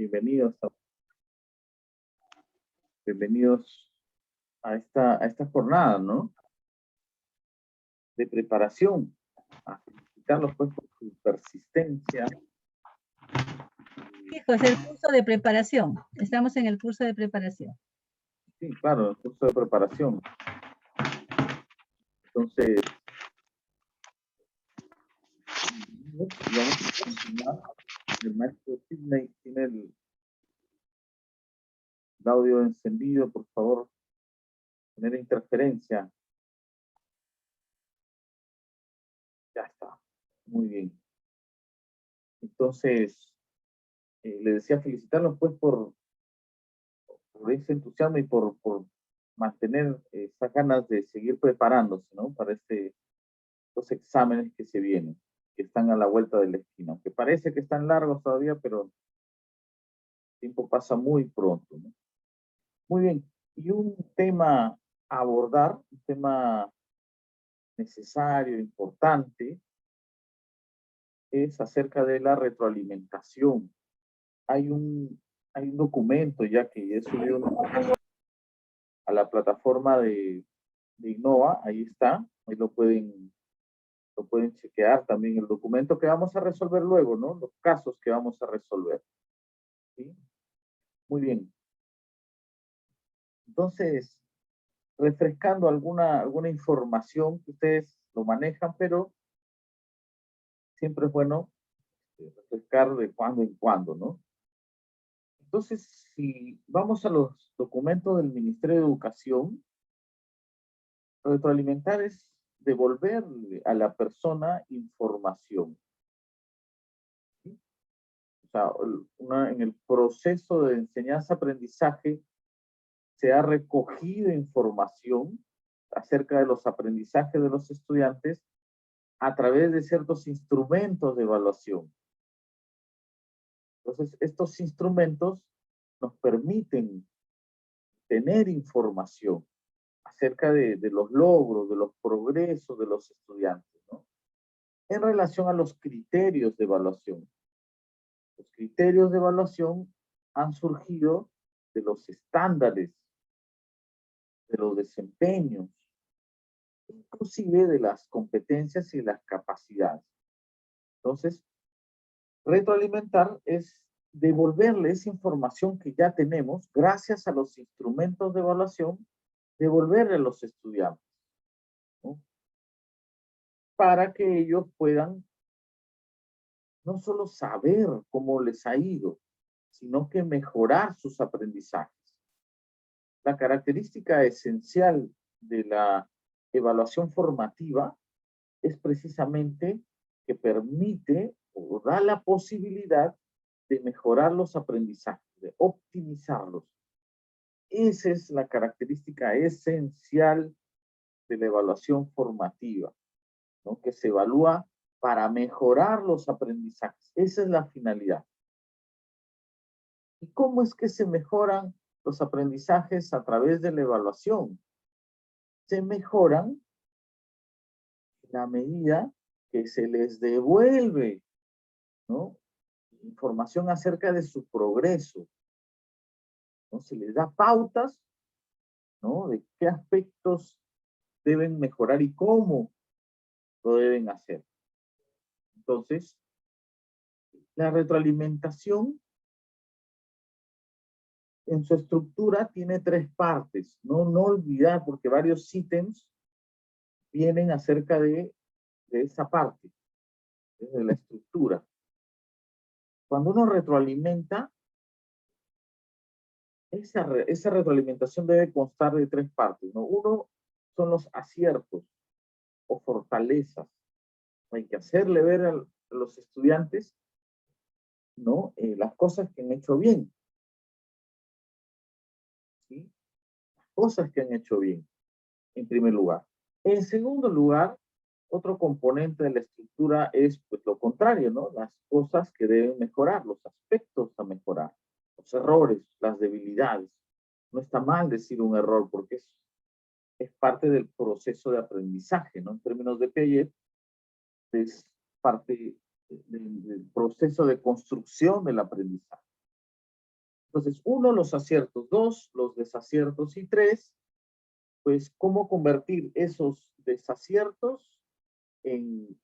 Bienvenidos, bienvenidos a esta jornada, ¿no? De preparación. A felicitarlos pues por su persistencia. Hijos, el curso de preparación. Estamos en el curso de preparación. Sí, claro, el curso de preparación. Entonces, vamos a continuar. El maestro Sidney tiene el audio encendido, por favor, tener interferencia. Ya está, muy bien. Entonces, le decía felicitarlos pues por ese entusiasmo y por mantener esas ganas de seguir preparándose, ¿no? Para los exámenes que se vienen, que están a la vuelta de la esquina, aunque parece que están largos todavía, pero el tiempo pasa muy pronto, ¿no? Muy bien, y un tema a abordar, un tema necesario, importante, es acerca de la retroalimentación. Hay un documento ya que he subido a la plataforma de Innova, ahí está, ahí lo pueden chequear también el documento que vamos a resolver luego, ¿no? Los casos que vamos a resolver. ¿Sí? Muy bien. Entonces, refrescando alguna información que ustedes lo manejan, pero siempre es bueno refrescar de cuando en cuando, ¿no? Entonces, si vamos a los documentos del Ministerio de Educación, retroalimentar es devolverle a la persona información. ¿Sí? O sea, en el proceso de enseñanza-aprendizaje se ha recogido información acerca de los aprendizajes de los estudiantes a través de ciertos instrumentos de evaluación. Entonces, estos instrumentos nos permiten tener información acerca de los logros, de los progresos de los estudiantes, ¿no? En relación a los criterios de evaluación. Los criterios de evaluación han surgido de los estándares, de los desempeños, inclusive de las competencias y las capacidades. Entonces, retroalimentar es devolverle esa información que ya tenemos gracias a los instrumentos de evaluación, devolverle a los estudiantes, ¿no? Para que ellos puedan no solo saber cómo les ha ido, sino que mejorar sus aprendizajes. La característica esencial de la evaluación formativa es precisamente que permite o da la posibilidad de mejorar los aprendizajes, de optimizarlos. Esa es la característica esencial de la evaluación formativa, ¿no? Que se evalúa para mejorar los aprendizajes. Esa es la finalidad. ¿Y cómo es que se mejoran los aprendizajes a través de la evaluación? Se mejoran en la medida que se les devuelve, ¿no?, información acerca de su progreso, ¿no? Se les da pautas, ¿no?, de qué aspectos deben mejorar y cómo lo deben hacer. Entonces, la retroalimentación en su estructura tiene tres partes. No olvidar, porque varios ítems vienen acerca de esa parte, de la estructura. Cuando uno retroalimenta, esa retroalimentación debe constar de tres partes, ¿no? Uno son los aciertos o fortalezas. Hay que hacerle ver a los estudiantes, ¿no?, las cosas que han hecho bien. ¿Sí? Las cosas que han hecho bien, en primer lugar. En segundo lugar, otro componente de la estructura es pues lo contrario, ¿no? Las cosas que deben mejorar, los aspectos a mejorar, los errores, las debilidades. No está mal decir un error porque es parte del proceso de aprendizaje, ¿no? En términos de Piaget, es parte del proceso de construcción del aprendizaje. Entonces, 1, los aciertos; 2, los desaciertos; y 3, pues, cómo convertir esos desaciertos en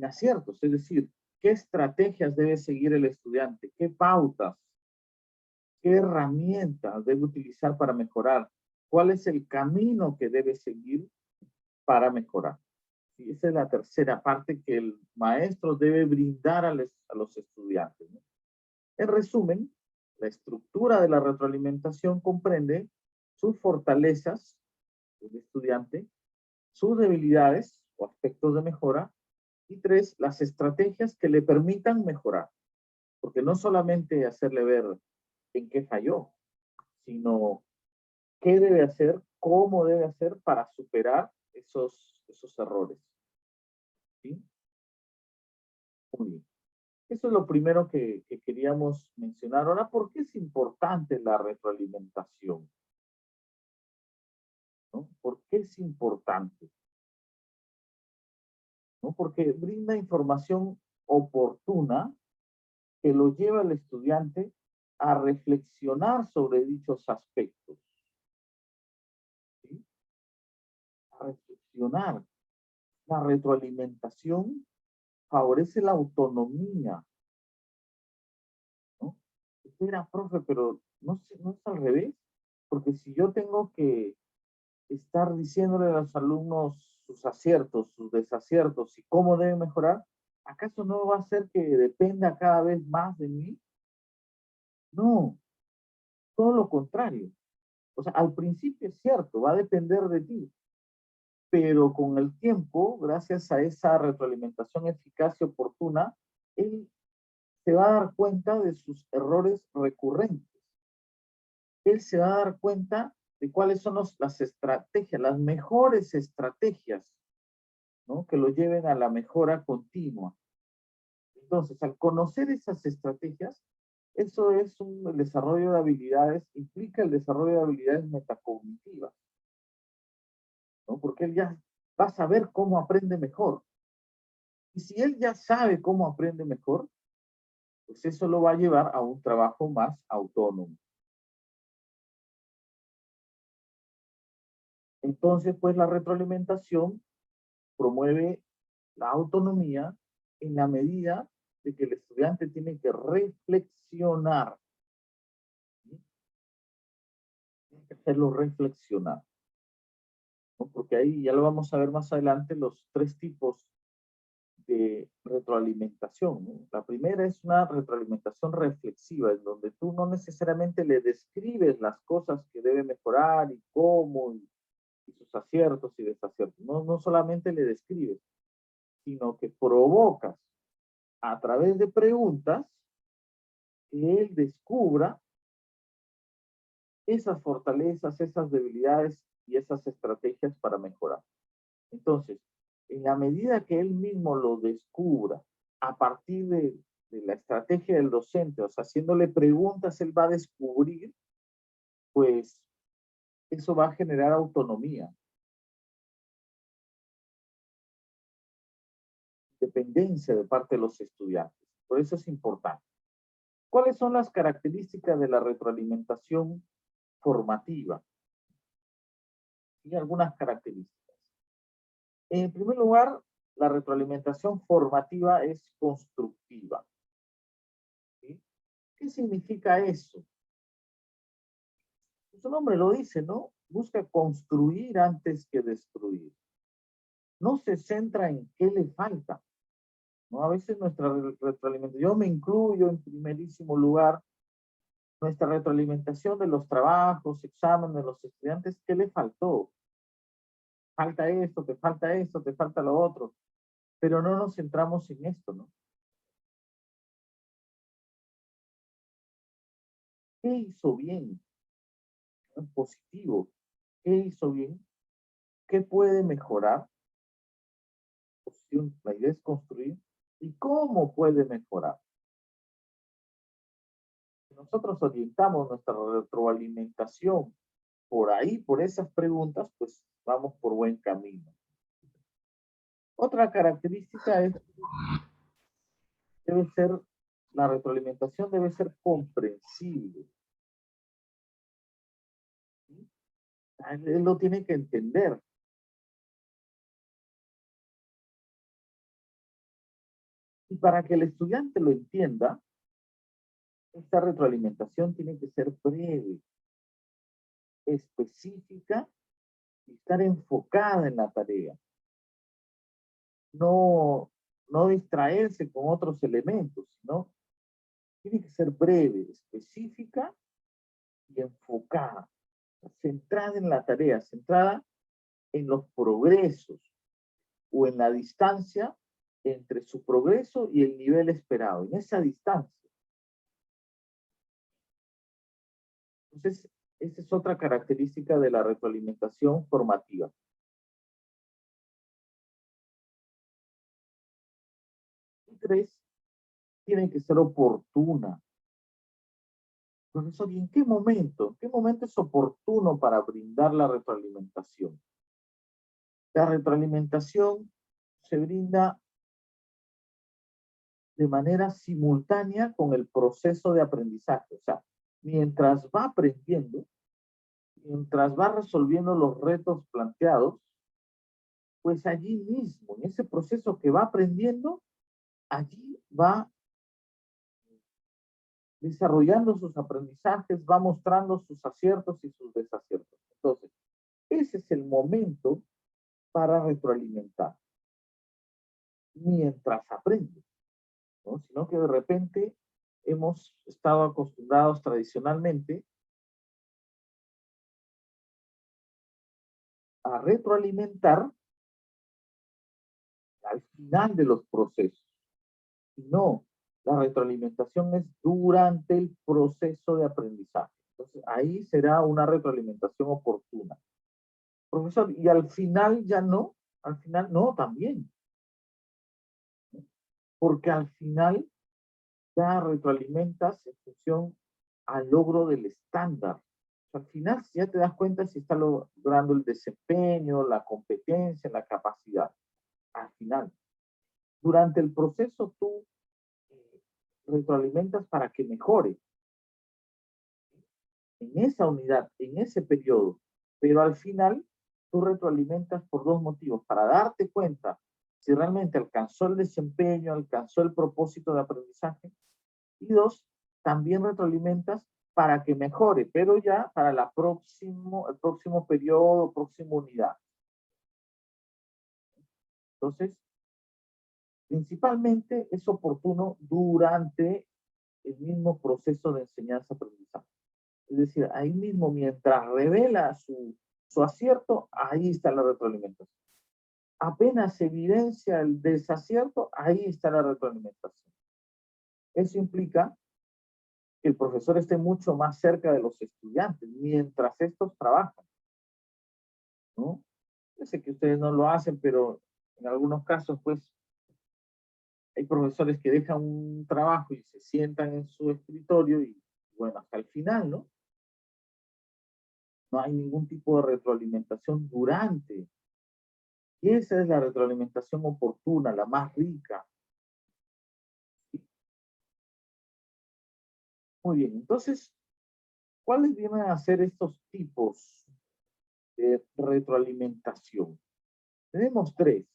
aciertos. Es decir, qué estrategias debe seguir el estudiante, qué pautas, qué herramientas debe utilizar para mejorar, cuál es el camino que debe seguir para mejorar. Y esa es la tercera parte que el maestro debe brindar a los estudiantes, ¿no? En resumen, la estructura de la retroalimentación comprende sus fortalezas del estudiante, sus debilidades o aspectos de mejora, y 3, las estrategias que le permitan mejorar. Porque no solamente hacerle ver en qué falló, sino qué debe hacer, cómo debe hacer para superar esos errores. ¿Sí? Muy bien. Eso es lo primero que queríamos mencionar. Ahora, ¿por qué es importante la retroalimentación? ¿No? ¿Por qué es importante? ¿No? Porque brinda información oportuna que lo lleva al estudiante a reflexionar sobre dichos aspectos. ¿Sí? A reflexionar. La retroalimentación favorece la autonomía, ¿no? Espera, profe, pero no es al revés, porque si yo tengo que estar diciéndole a los alumnos sus aciertos, sus desaciertos y cómo deben mejorar, ¿acaso no va a ser que dependa cada vez más de mí? No, todo lo contrario. O sea, al principio es cierto, va a depender de ti, pero con el tiempo, gracias a esa retroalimentación eficaz y oportuna, él se va a dar cuenta de sus errores recurrentes. Él se va a dar cuenta de cuáles son las estrategias, las mejores estrategias, ¿no? Que lo lleven a la mejora continua. Entonces, al conocer esas estrategias, eso es el desarrollo de habilidades, implica el desarrollo de habilidades metacognitivas, ¿no? Porque él ya va a saber cómo aprende mejor. Y si él ya sabe cómo aprende mejor, pues eso lo va a llevar a un trabajo más autónomo. Entonces, pues la retroalimentación promueve la autonomía en la medida de que el estudiante tiene que reflexionar. ¿Sí? Tiene que hacerlo reflexionar, ¿no? Porque ahí ya lo vamos a ver más adelante, los 3 tipos de retroalimentación, ¿no? La primera es una retroalimentación reflexiva, en donde tú no necesariamente le describes las cosas que debe mejorar y cómo, y sus aciertos y desaciertos. No solamente le describes, sino que provocas a través de preguntas que él descubra esas fortalezas, esas debilidades y esas estrategias para mejorar. Entonces, en la medida que él mismo lo descubra a partir de la estrategia del docente, o sea, haciéndole preguntas, él va a descubrir, pues, eso va a generar autonomía, dependencia de parte de los estudiantes. Por eso es importante. ¿Cuáles son las características de la retroalimentación formativa? Y algunas características. En primer lugar, la retroalimentación formativa es constructiva. ¿Sí? ¿Qué significa eso? Su nombre lo dice, ¿no? Busca construir antes que destruir. No se centra en qué le falta, ¿no? A veces nuestra retroalimentación, yo me incluyo en primerísimo lugar, nuestra retroalimentación de los trabajos, exámenes de los estudiantes, ¿qué le faltó? Falta esto, te falta esto, te falta lo otro. Pero no nos centramos en esto, ¿no? ¿Qué hizo bien? Positivo. ¿Qué hizo bien? ¿Qué puede mejorar? La idea es construir. ¿Y cómo puede mejorar? Si nosotros orientamos nuestra retroalimentación por ahí, por esas preguntas, pues vamos por buen camino. Otra característica es, debe ser la retroalimentación debe ser comprensible. ¿Sí? Él lo tiene que entender. Y para que el estudiante lo entienda, esta retroalimentación tiene que ser breve, específica y estar enfocada en la tarea. No distraerse con otros elementos, sino tiene que ser breve, específica y enfocada, centrada en la tarea, centrada en los progresos o en la distancia entre su progreso y el nivel esperado, en esa distancia. Entonces, esa es otra característica de la retroalimentación formativa. Y 3, tiene que ser oportuna. Profesor, ¿y en qué momento? ¿En qué momento es oportuno para brindar la retroalimentación? La retroalimentación se brinda de manera simultánea con el proceso de aprendizaje. O sea, mientras va aprendiendo, mientras va resolviendo los retos planteados, pues allí mismo, en ese proceso que va aprendiendo, allí va desarrollando sus aprendizajes, va mostrando sus aciertos y sus desaciertos. Entonces, ese es el momento para retroalimentar, mientras aprende, ¿no? Sino que de repente hemos estado acostumbrados tradicionalmente a retroalimentar al final de los procesos. No, la retroalimentación es durante el proceso de aprendizaje. Entonces, ahí será una retroalimentación oportuna. Profesor, y al final ya no, al final no, también. Porque al final ya retroalimentas en función al logro del estándar. Al final ya te das cuenta si está logrando el desempeño, la competencia, la capacidad. Al final. Durante el proceso tú retroalimentas para que mejore en esa unidad, en ese periodo. Pero al final tú retroalimentas por dos motivos. Para darte cuenta si realmente alcanzó el desempeño, alcanzó el propósito de aprendizaje. Y dos, también retroalimentas para que mejore, pero ya para el próximo periodo, próxima unidad. Entonces, principalmente es oportuno durante el mismo proceso de enseñanza-aprendizaje. Es decir, ahí mismo, mientras revela su acierto, ahí está la retroalimentación. Apenas evidencia el desacierto, ahí está la retroalimentación. Eso implica que el profesor esté mucho más cerca de los estudiantes mientras estos trabajan, ¿no? Yo sé que ustedes no lo hacen, pero en algunos casos, pues, hay profesores que dejan un trabajo y se sientan en su escritorio y, bueno, hasta el final, ¿no? No hay ningún tipo de retroalimentación durante. Y esa es la retroalimentación oportuna, la más rica. Muy bien, entonces, ¿cuáles vienen a ser estos tipos de retroalimentación? Tenemos tres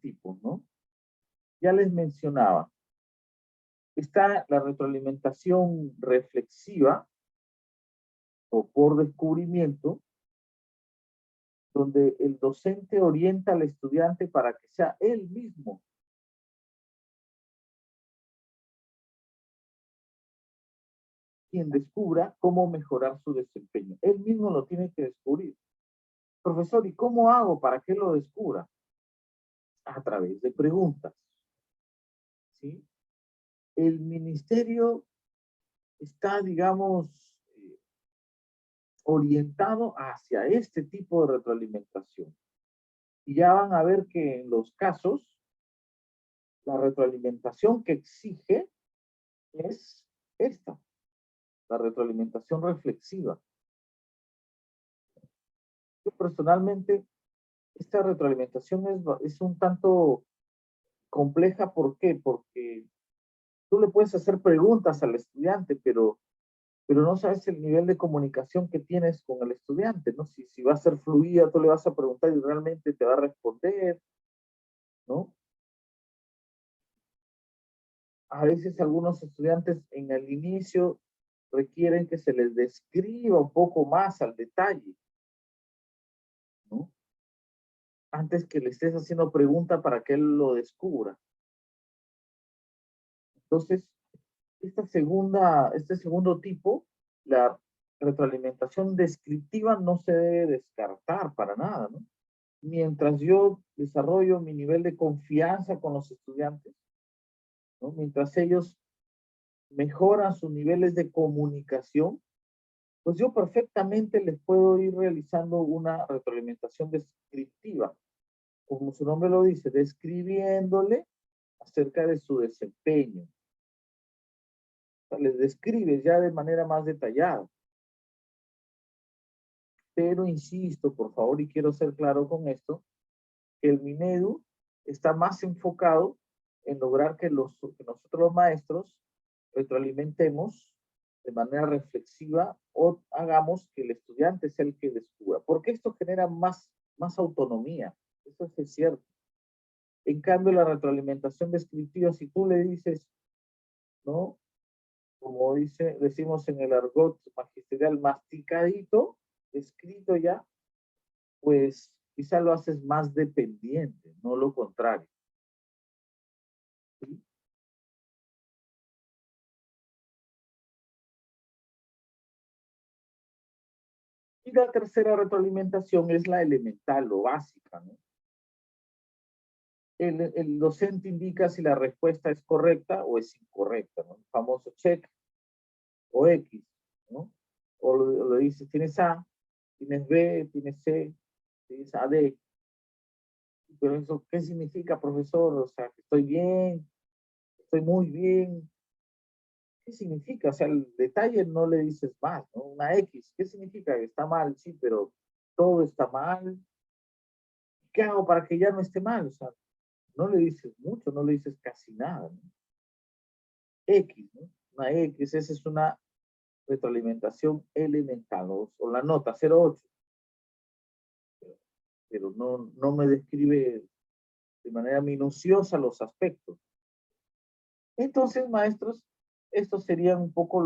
tipos, ¿no? Ya les mencionaba. Está la retroalimentación reflexiva o por descubrimiento, donde el docente orienta al estudiante para que sea él mismo quien descubra cómo mejorar su desempeño. Él mismo lo tiene que descubrir. Profesor, ¿y cómo hago para que lo descubra? A través de preguntas. ¿Sí? El ministerio está, digamos, orientado hacia este tipo de retroalimentación. Y ya van a ver que en los casos, la retroalimentación que exige es esta, la retroalimentación reflexiva. Yo personalmente, esta retroalimentación es un tanto compleja. ¿Por qué? Porque tú le puedes hacer preguntas al estudiante, pero no sabes el nivel de comunicación que tienes con el estudiante, ¿no? Si va a ser fluida, tú le vas a preguntar y realmente te va a responder, ¿no? A veces algunos estudiantes en el inicio requieren que se les describa un poco más al detalle, ¿no? Antes que le estés haciendo pregunta para que él lo descubra. Entonces, este segundo tipo, la retroalimentación descriptiva no se debe descartar para nada, ¿no? Mientras yo desarrollo mi nivel de confianza con los estudiantes, ¿no? Mientras ellos mejoran sus niveles de comunicación, pues yo perfectamente les puedo ir realizando una retroalimentación descriptiva, como su nombre lo dice, describiéndole acerca de su desempeño. O sea, les describes ya de manera más detallada. Pero insisto, por favor, y quiero ser claro con esto, que el Minedu está más enfocado en lograr que nosotros los maestros retroalimentemos de manera reflexiva o hagamos que el estudiante sea el que descubra, porque esto genera más autonomía, eso es cierto. En cambio, la retroalimentación descriptiva, si tú le dices, ¿no? Como decimos en el argot magisterial, masticadito, escrito ya, pues quizá lo haces más dependiente, no lo contrario. ¿Sí? Y la tercera retroalimentación es la elemental o básica, ¿no? El docente indica si la respuesta es correcta o es incorrecta, ¿no? El famoso check o X, ¿no? O lo dices, tienes A, tienes B, tienes C, tienes AD. Pero eso, ¿qué significa, profesor? O sea, que estoy bien, estoy muy bien. ¿Qué significa? O sea, el detalle no le dices más, ¿no? Una X, ¿qué significa? Que está mal, sí, pero todo está mal. ¿Qué hago para que ya no esté mal? O sea, no le dices mucho, no le dices casi nada, ¿no? X, ¿no? Una X, esa es una retroalimentación elemental, o la nota 0,8, pero no me describe de manera minuciosa los aspectos. Entonces, maestros, estos serían un poco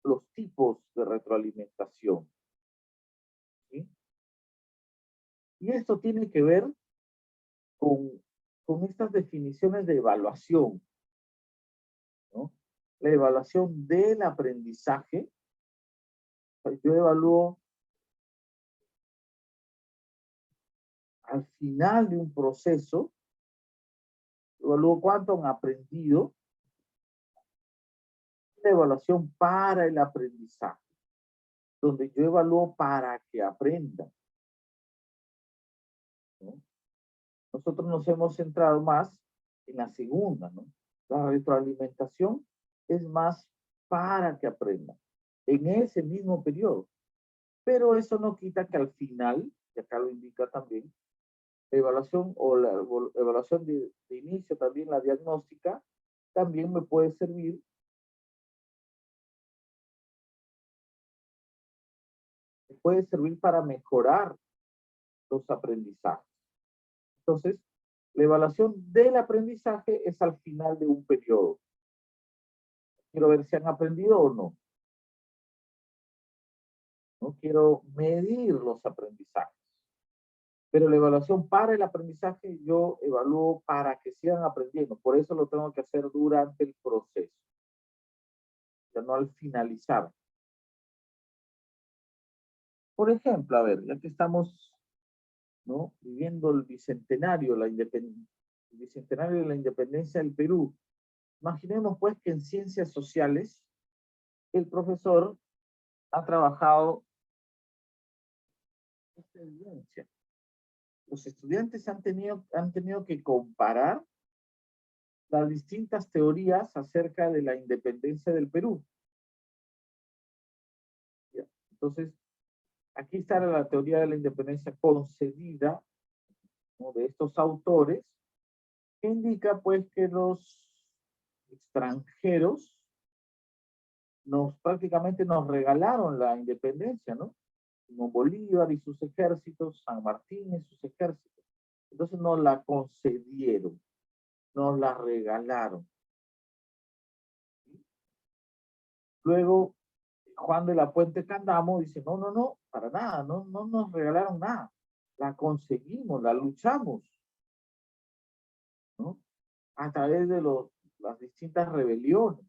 los tipos de retroalimentación, ¿sí? Y esto tiene que ver con estas definiciones de evaluación, ¿no? La evaluación del aprendizaje. Yo evalúo al final de un proceso, evalúo cuánto han aprendido. La evaluación para el aprendizaje, donde yo evalúo para que aprendan, ¿no? Nosotros nos hemos centrado más en la segunda, ¿no? La retroalimentación es más para que aprendan en ese mismo periodo. Pero eso no quita que al final, y acá lo indica también, la evaluación o la evaluación de inicio, también la diagnóstica, también me puede servir para mejorar los aprendizajes. Entonces, la evaluación del aprendizaje es al final de un periodo. Quiero ver si han aprendido o no. No quiero medir los aprendizajes. Pero la evaluación para el aprendizaje, yo evalúo para que sigan aprendiendo. Por eso lo tengo que hacer durante el proceso, ya no al finalizar. Por ejemplo, a ver, ya que estamos, ¿no?, viviendo el bicentenario, el bicentenario de la independencia del Perú, imaginemos pues que en ciencias sociales el profesor ha trabajado esta evidencia. Los estudiantes han tenido que comparar las distintas teorías acerca de la independencia del Perú. Entonces, aquí está la teoría de la independencia concedida, ¿no?, de estos autores, que indica pues que los extranjeros prácticamente nos regalaron la independencia, ¿no? Como Bolívar y sus ejércitos, San Martín y sus ejércitos. Entonces nos la concedieron, nos la regalaron. Luego, Juan de la Puente Candamo dice, no, no, no, para nada, no, no nos regalaron nada. La conseguimos, la luchamos, ¿no? A través de las distintas rebeliones.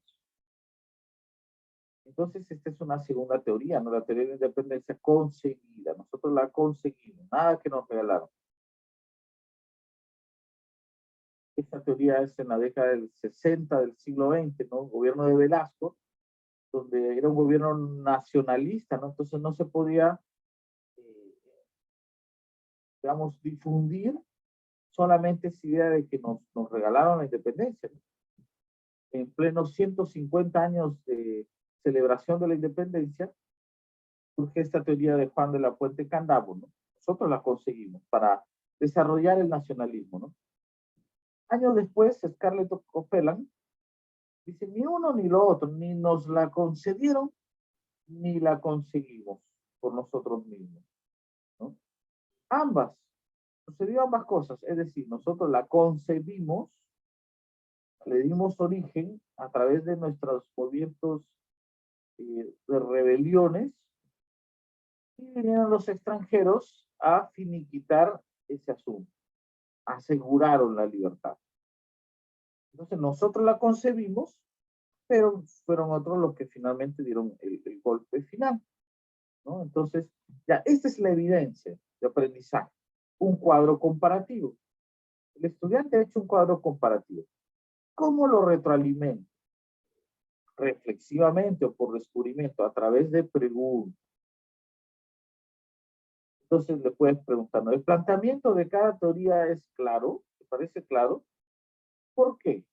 Entonces, esta es una segunda teoría, ¿no? La teoría de la independencia conseguida. Nosotros la conseguimos, nada que nos regalaron. Esta teoría es en la década del 60 del siglo XX, ¿no? El gobierno de Velasco, donde era un gobierno nacionalista, ¿no? Entonces no se podía, digamos, difundir solamente esa idea de que nos regalaron la independencia, ¿no? En plenos 150 años de celebración de la independencia, surge esta teoría de Juan de la Puente Candamo, ¿no? Nosotros la conseguimos para desarrollar el nacionalismo, ¿no? Años después, Scarlett Copeland dice, ni uno ni lo otro, ni nos la concedieron, ni la conseguimos por nosotros mismos, ¿no? Ambas, sucedió ambas cosas, es decir, nosotros la concebimos, le dimos origen a través de nuestros movimientos de rebeliones, y vinieron los extranjeros a finiquitar ese asunto, aseguraron la libertad. Entonces nosotros la concebimos, pero fueron otros los que finalmente dieron el golpe final, ¿no? Entonces, ya, esta es la evidencia de aprendizaje, un cuadro comparativo. El estudiante ha hecho un cuadro comparativo. ¿Cómo lo retroalimenta? Reflexivamente o por descubrimiento, a través de preguntas. Entonces le puedes preguntar, ¿no? El planteamiento de cada teoría es claro, ¿te parece claro? ¿Por qué?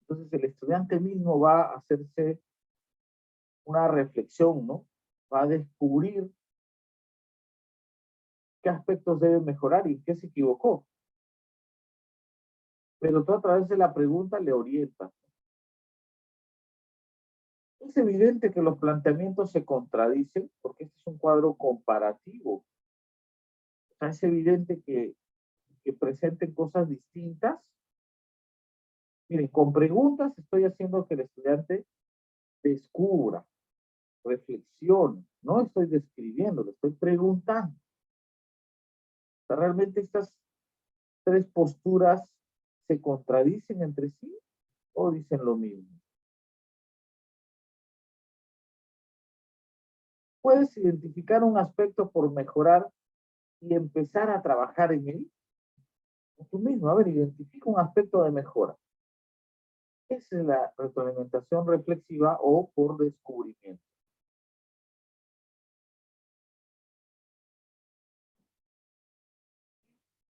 Entonces el estudiante mismo va a hacerse una reflexión, ¿no? Va a descubrir qué aspectos debe mejorar y qué se equivocó. Pero tú a través de la pregunta le orientas. Es evidente que los planteamientos se contradicen porque este es un cuadro comparativo. O sea, es evidente que presenten cosas distintas. Miren, con preguntas estoy haciendo que el estudiante descubra, reflexione. No estoy describiendo, le estoy preguntando. O sea, ¿realmente estas tres posturas se contradicen entre sí o dicen lo mismo? Puedes identificar un aspecto por mejorar y empezar a trabajar en él. Tú mismo, a ver, identifica un aspecto de mejora. Esa es la retroalimentación reflexiva o por descubrimiento.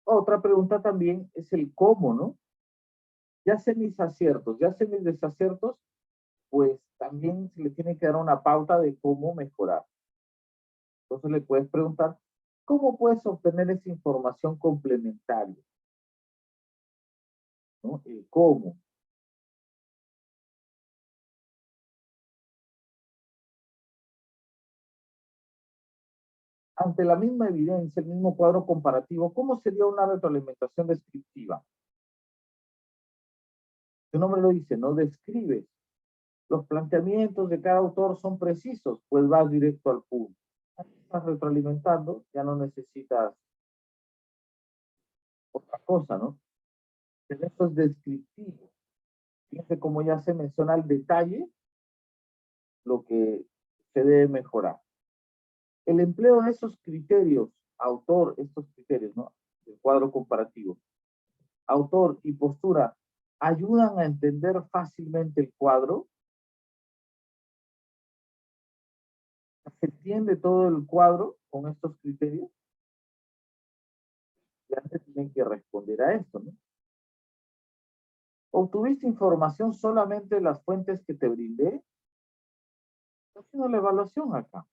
Otra pregunta también es el cómo, ¿no? Ya sé mis aciertos, ya sé mis desaciertos, pues también se le tiene que dar una pauta de cómo mejorar. Entonces le puedes preguntar, ¿cómo puedes obtener esa información complementaria? ¿No? El cómo. Ante la misma evidencia, el mismo cuadro comparativo, ¿cómo sería una retroalimentación descriptiva? Su nombre lo dice, ¿no? Describes. Los planteamientos de cada autor son precisos, pues vas directo al punto. Estás retroalimentando, ya no necesitas otra cosa, ¿no? Esto es descriptivo. Fíjense cómo ya se menciona al detalle lo que se debe mejorar. El empleo de esos criterios, autor, estos criterios, ¿no? El cuadro comparativo, autor y postura, ayudan a entender fácilmente el cuadro. ¿Se entiende todo el cuadro con estos criterios? Ya se tienen que responder a esto, ¿no? ¿Obtuviste información solamente de las fuentes que te brindé? Estoy haciendo la evaluación acá.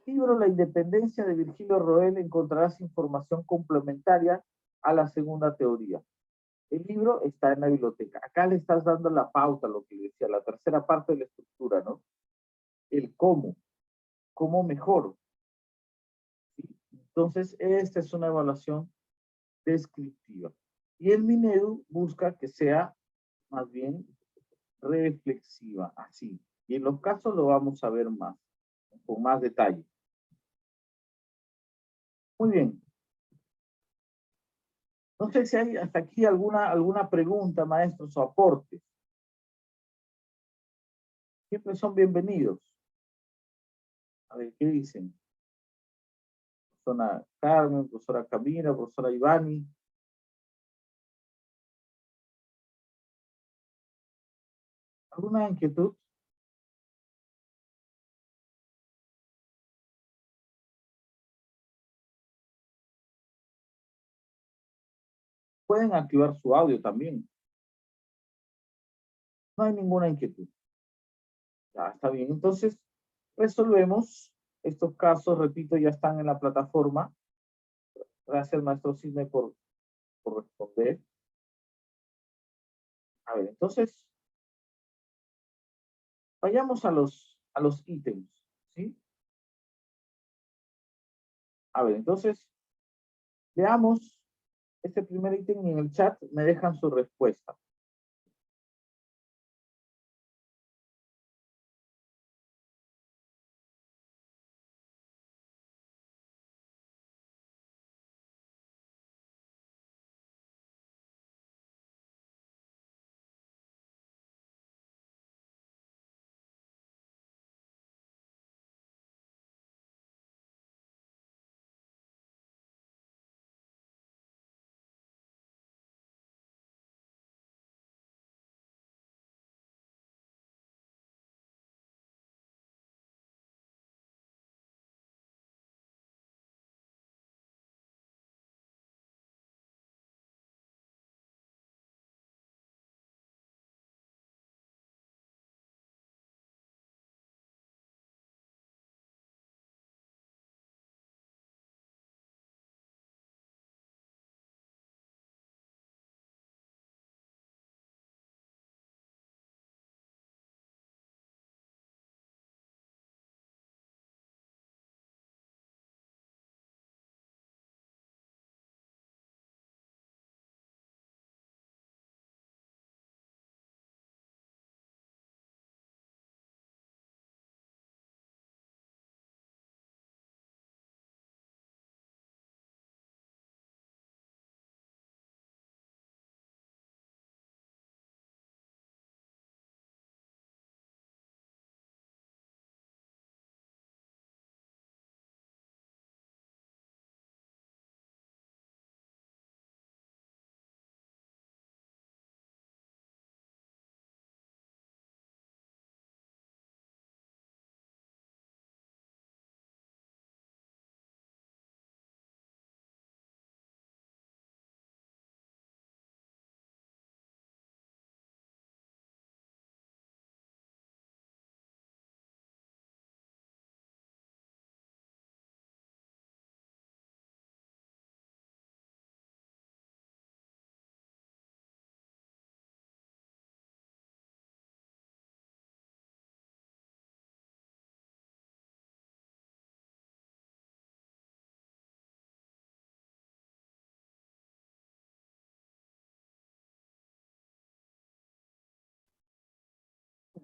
libro La Independencia de Virgilio Roel encontrarás información complementaria a la segunda teoría. El libro está en la biblioteca. Acá le estás dando la pauta, lo que le decía, la tercera parte de la estructura, ¿no? El cómo mejoro. ¿Sí? Entonces, esta es una evaluación descriptiva. Y el Minedu busca que sea más bien reflexiva, así. Y en los casos lo vamos a ver más, con más detalle. Muy bien. No sé si hay hasta aquí alguna pregunta, maestros, o aportes. Siempre son bienvenidos. A ver, ¿qué dicen? Profesora Carmen, profesora Camila, profesora Ivani. ¿Alguna inquietud? Pueden activar su audio también. No hay ninguna inquietud. Ya, está bien. Entonces, resolvemos estos casos, repito, ya están en la plataforma. Gracias, maestro Cisne, por responder. A ver, entonces, vayamos a los ítems, ¿sí? A ver, entonces, veamos este primer ítem y en el chat me dejan su respuesta.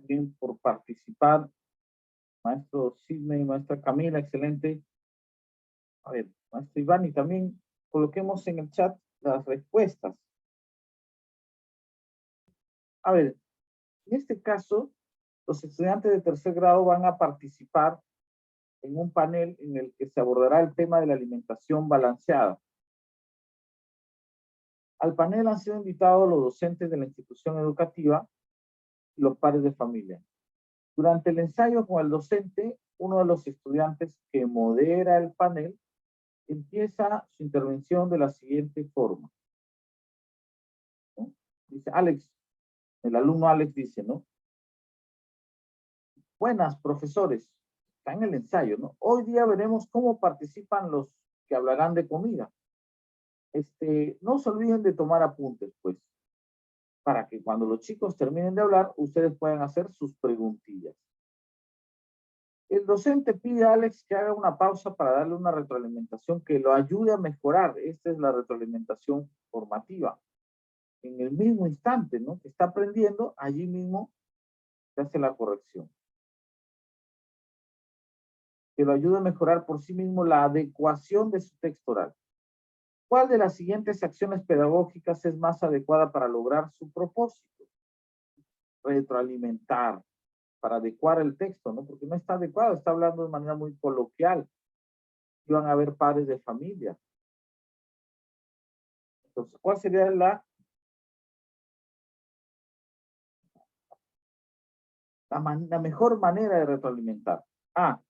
Bien, por participar, maestro Sidney y maestra Camila, excelente. A ver, maestro Iván, y también coloquemos en el chat las respuestas. A ver, en este caso, los estudiantes de tercer grado van a participar en un panel en el que se abordará el tema de la alimentación balanceada. Al panel han sido invitados los docentes de la institución educativa y los padres de familia. Durante el ensayo con el docente, uno de los estudiantes que modera el panel empieza su intervención de la siguiente forma, ¿no? Dice Alex, el alumno Alex dice, ¿no? Buenas, profesores. está en el ensayo, ¿no? Hoy día veremos cómo participan los que hablarán de comida. No se olviden de tomar apuntes, pues, para que cuando los chicos terminen de hablar, ustedes puedan hacer sus preguntillas. El docente pide a Alex que haga una pausa para darle una retroalimentación que lo ayude a mejorar. Esta es la retroalimentación formativa. En el mismo instante, ¿no? Que está aprendiendo, allí mismo se hace la corrección. Que lo ayude a mejorar por sí mismo la adecuación de su texto oral. ¿Cuál de las siguientes acciones pedagógicas es más adecuada para lograr su propósito? Retroalimentar, para adecuar el texto, ¿no? Porque no está adecuado, está hablando de manera muy coloquial. Iban a haber padres de familia. Entonces, ¿cuál sería la mejor manera de retroalimentar? A,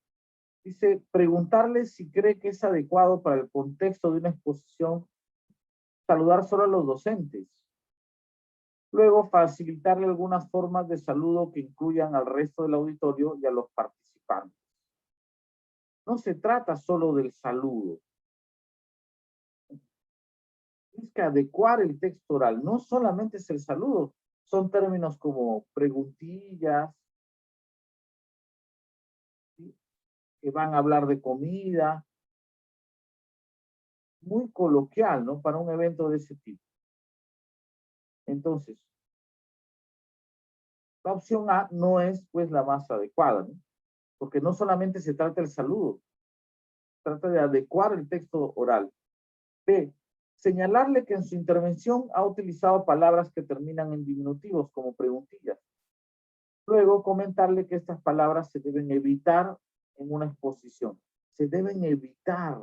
dice, preguntarle si cree que es adecuado para el contexto de una exposición saludar solo a los docentes. Luego, facilitarle algunas formas de saludo que incluyan al resto del auditorio y a los participantes. No se trata solo del saludo. Es que adecuar el texto oral no solamente es el saludo, son términos como preguntillas, ¿sí? Que van a hablar de comida, muy coloquial, ¿no? Para un evento de ese tipo. Entonces, la opción A no es pues la más adecuada, ¿no? Porque no solamente se trata del saludo, se trata de adecuar el texto oral. B, señalarle que en su intervención ha utilizado palabras que terminan en diminutivos como preguntillas. Luego, comentarle que estas palabras se deben evitar en una exposición. Se deben evitar.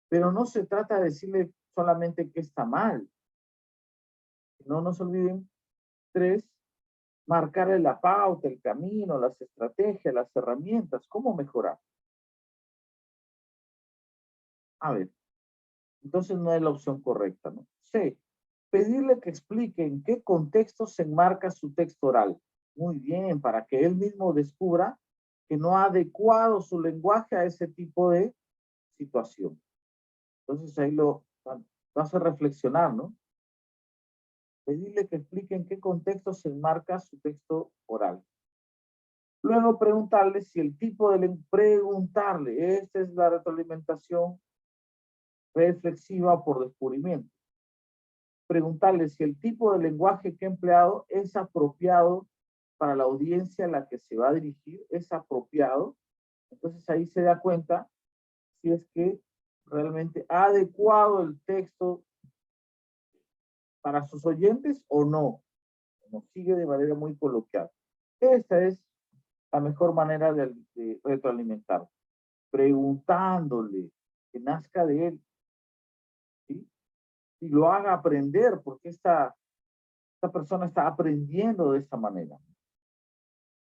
Pero no se trata de decirle solamente que está mal. No nos olviden. 3, marcarle la pauta, el camino, las estrategias, las herramientas, cómo mejorar. A ver, entonces no es la opción correcta, ¿no? C, pedirle que explique en qué contexto se enmarca su texto oral. Muy bien, para que él mismo descubra que no ha adecuado su lenguaje a ese tipo de situación. Entonces ahí lo hace reflexionar, ¿no? Pedirle que explique en qué contexto se enmarca su texto oral. Luego preguntarle si el tipo de preguntarle, esta es la retroalimentación reflexiva por descubrimiento. Preguntarle si el tipo de lenguaje que ha empleado es apropiado para la audiencia a la que se va a dirigir, es apropiado. Entonces ahí se da cuenta si es que realmente ha adecuado el texto para sus oyentes o no. Nos sigue de manera muy coloquial. Esta es la mejor manera de retroalimentar. Preguntándole, que nazca de él, ¿sí? Y lo haga aprender, porque esta persona está aprendiendo de esta manera.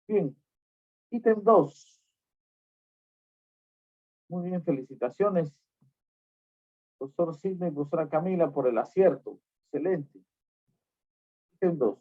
Bien, ítem 2. Muy bien, felicitaciones, profesor Sidney y profesora Camila, por el acierto. Excelente. Ítem 2.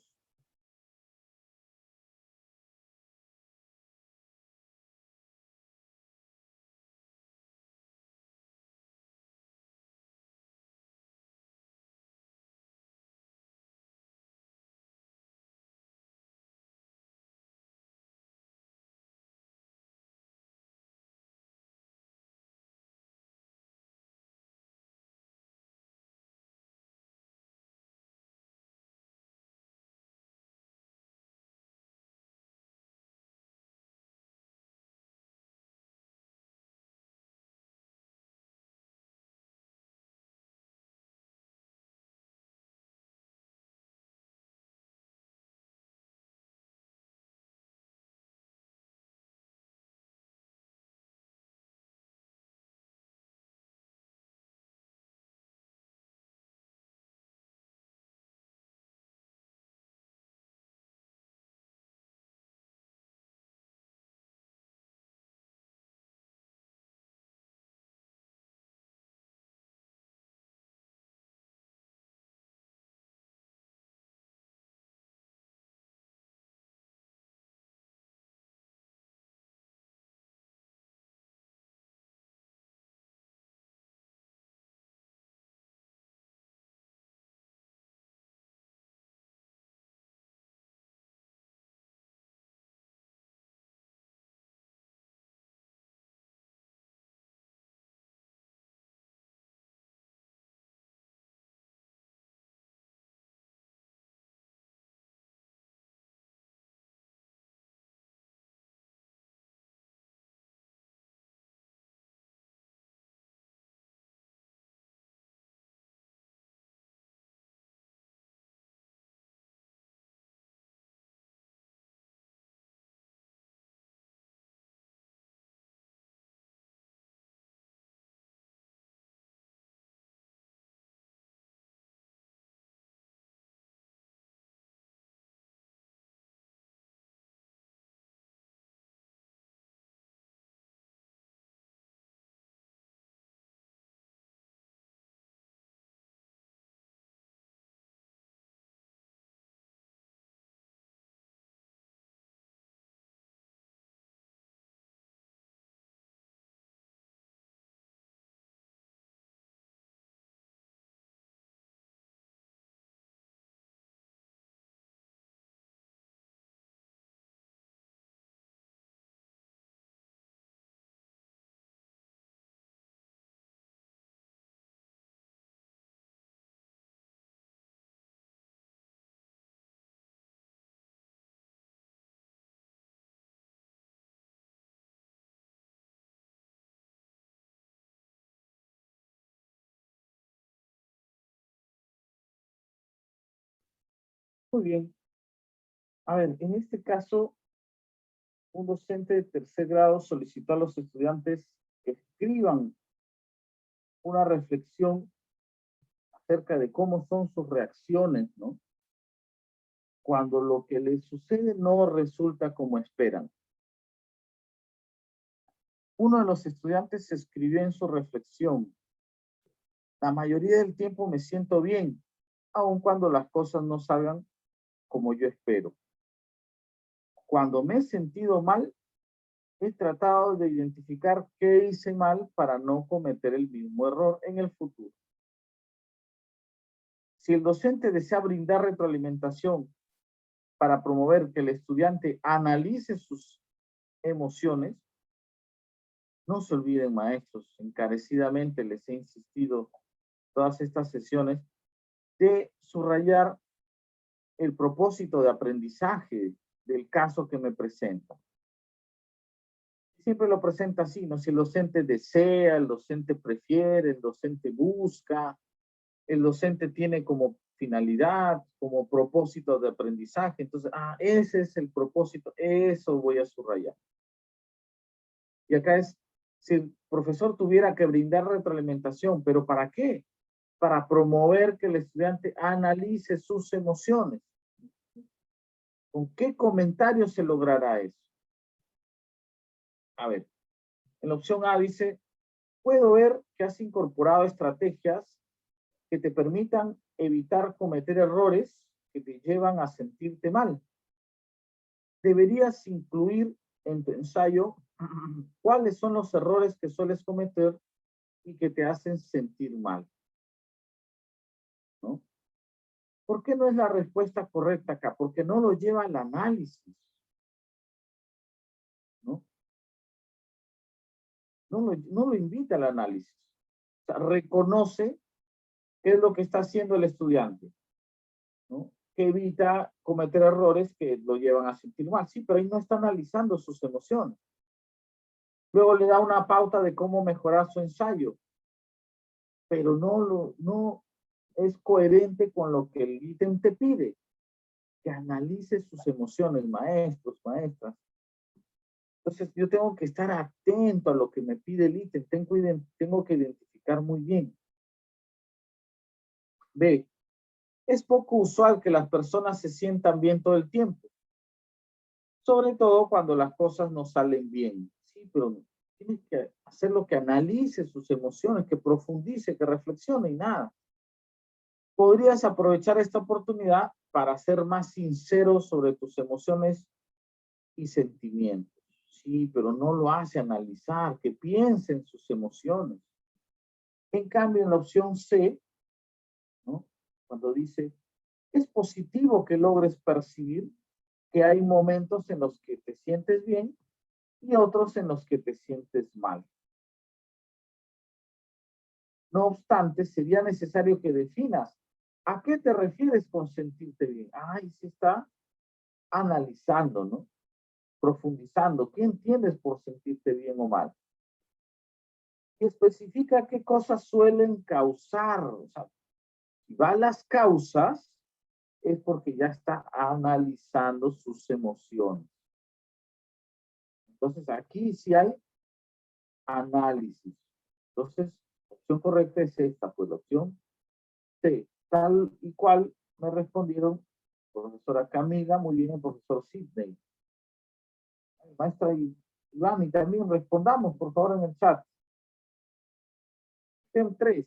Muy bien. A ver, en este caso, un docente de tercer grado solicitó a los estudiantes que escriban una reflexión acerca de cómo son sus reacciones, ¿no? Cuando lo que les sucede no resulta como esperan. Uno de los estudiantes escribió en su reflexión: la mayoría del tiempo me siento bien, aun cuando las cosas no salgan como yo espero. Cuando me he sentido mal, he tratado de identificar qué hice mal para no cometer el mismo error en el futuro. Si el docente desea brindar retroalimentación para promover que el estudiante analice sus emociones, no se olviden, maestros, encarecidamente les he insistido todas estas sesiones, de subrayar el propósito de aprendizaje del caso que me presenta. Siempre lo presenta así, ¿no? Si el docente desea, el docente prefiere, el docente busca, el docente tiene como finalidad, como propósito de aprendizaje. Entonces, ese es el propósito, eso voy a subrayar. Y acá es, si el profesor tuviera que brindar retroalimentación, ¿pero para qué? Para promover que el estudiante analice sus emociones. ¿Con qué comentario se logrará eso? A ver, en la opción A dice, puedo ver que has incorporado estrategias que te permitan evitar cometer errores que te llevan a sentirte mal. Deberías incluir en tu ensayo cuáles son los errores que sueles cometer y que te hacen sentir mal, ¿no? ¿Por qué no es la respuesta correcta acá? Porque no lo lleva al análisis, ¿no? No lo invita al análisis. O sea, reconoce qué es lo que está haciendo el estudiante, ¿no? Que evita cometer errores que lo llevan a sentir mal. Sí, pero ahí no está analizando sus emociones. Luego le da una pauta de cómo mejorar su ensayo, pero no es coherente con lo que el ítem te pide, que analice sus emociones, maestros, maestras. Entonces yo tengo que estar atento a lo que me pide el ítem, tengo que identificar muy bien. B, es poco usual que las personas se sientan bien todo el tiempo, sobre todo cuando las cosas no salen bien. Sí, pero tienes que hacer lo que analice sus emociones, que profundice, que reflexione y nada. Podrías aprovechar esta oportunidad para ser más sincero sobre tus emociones y sentimientos. Sí, pero no lo hace analizar, que piense en sus emociones. En cambio, en la opción C, ¿no? Cuando dice, es positivo que logres percibir que hay momentos en los que te sientes bien y otros en los que te sientes mal. No obstante, sería necesario que definas a qué te refieres con sentirte bien. Ahí se está analizando, ¿no? Profundizando. ¿Qué entiendes por sentirte bien o mal? Y especifica qué cosas suelen causar. O sea, si va a las causas, es porque ya está analizando sus emociones. Entonces, aquí sí hay análisis. Entonces, la opción correcta es esta, pues la opción C. Tal y cual me respondieron profesora Camila, muy bien el profesor Sidney. Maestra Iván, y también respondamos, por favor, en el chat. Tem 3.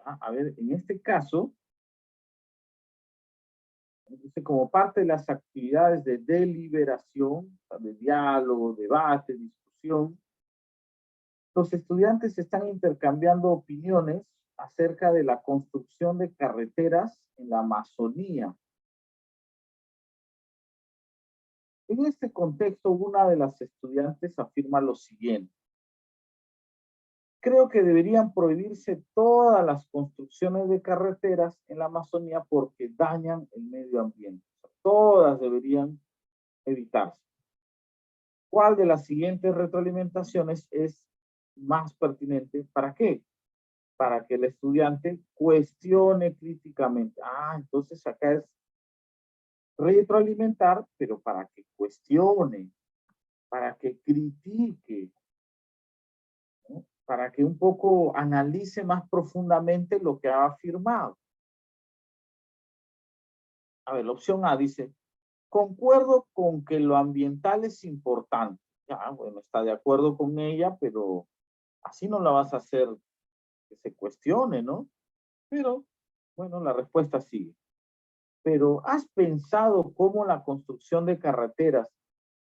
A ver, en este caso, dice, como parte de las actividades de deliberación, de diálogo, debate, discusión, los estudiantes están intercambiando opiniones acerca de la construcción de carreteras en la Amazonía. En este contexto, una de las estudiantes afirma lo siguiente: creo que deberían prohibirse todas las construcciones de carreteras en la Amazonía porque dañan el medio ambiente. O sea, todas deberían evitarse. ¿Cuál de las siguientes retroalimentaciones es más pertinente? ¿Para qué? Para que el estudiante cuestione críticamente. Entonces acá es retroalimentar, pero para que cuestione, para que critique, ¿no? Para que un poco analice más profundamente lo que ha afirmado. A ver, la opción A dice, concuerdo con que lo ambiental es importante. Ya, bueno, está de acuerdo con ella, pero así no la vas a hacer que se cuestione, ¿no? Pero, bueno, la respuesta sigue. Pero, ¿has pensado cómo la construcción de carreteras